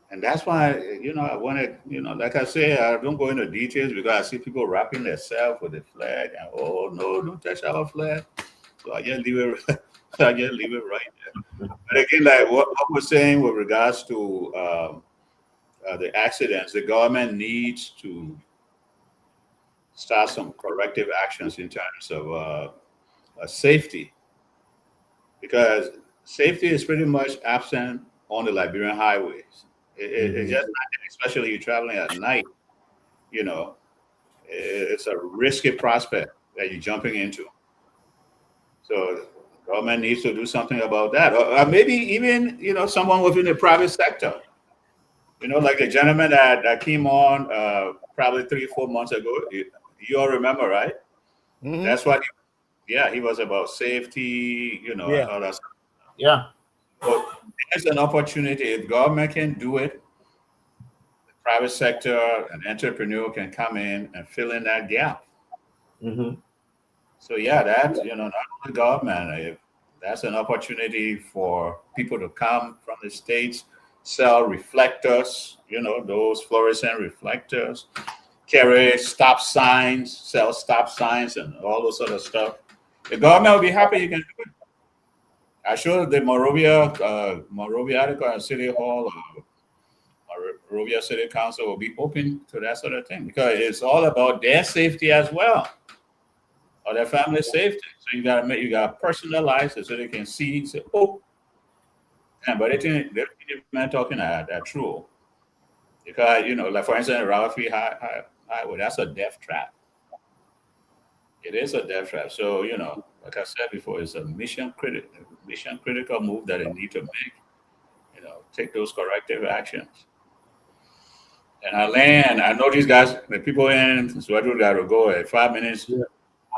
And that's why, I wanted, like I say, I don't go into details because I see people wrapping themselves with the flag and, oh, no, don't touch our flag. So I just leave it, right there. But again, like what I was saying with regards to the accidents, the government needs to start some corrective actions in terms of safety, because safety is pretty much absent on the Liberian highways. It's just not, especially you're traveling at night, it's a risky prospect that you're jumping into. So the government needs to do something about that. Or maybe even, someone within the private sector, like the gentleman that came on probably 3 or 4 months ago. You all remember, right? Mm-hmm. That's what yeah, he was about safety, and Yeah. all that stuff. Yeah. But there's an opportunity. If government can do it, the private sector, an entrepreneur can come in and fill in that gap. Mm-hmm. So yeah, that not only government, if that's an opportunity for people to come from the states, sell reflectors, those fluorescent reflectors, carry stop signs, sell stop signs, and all those other stuff. The government will be happy you can do it. I showed the Morovia article at City Hall. Monrovia City Council will be open to that sort of thing because it's all about their safety as well, or their family safety. So you gotta personalize it so they can see, say, oh, yeah, but the man talking are true. Because like for instance, Ralphie Highway, that's a death trap. It is a death trap. So, like I said before, it's a mission critical move that they need to make, take those corrective actions. And I know these guys, the people in Swadru got to go at 5 minutes Yeah.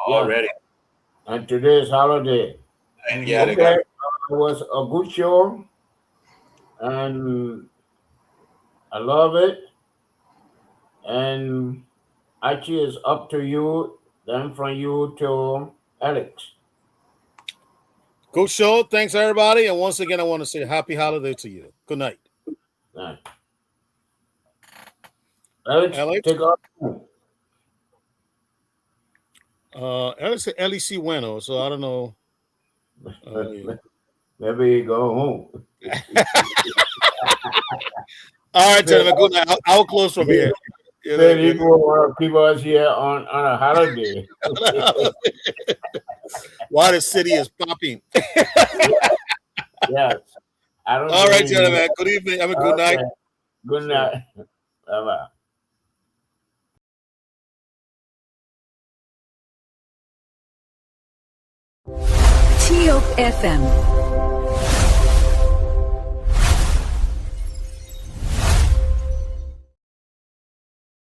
already. And today is holiday. And yeah, they Okay. got It was a good show, and I love it. And actually, it's up to you, then from you to Alex. Good show. Thanks, everybody. And once again, I want to say happy holiday to you. Good night. Right. Alex, Alex? take off. Alex said LEC Bueno, so I don't know. Yeah. Maybe you go home. All right, gentlemen. Good night. I'll close from here. People us here on a holiday. While the city is popping. Yes. All right, gentlemen. Good evening. I mean, good night. Good night. Bye-bye. TOP FM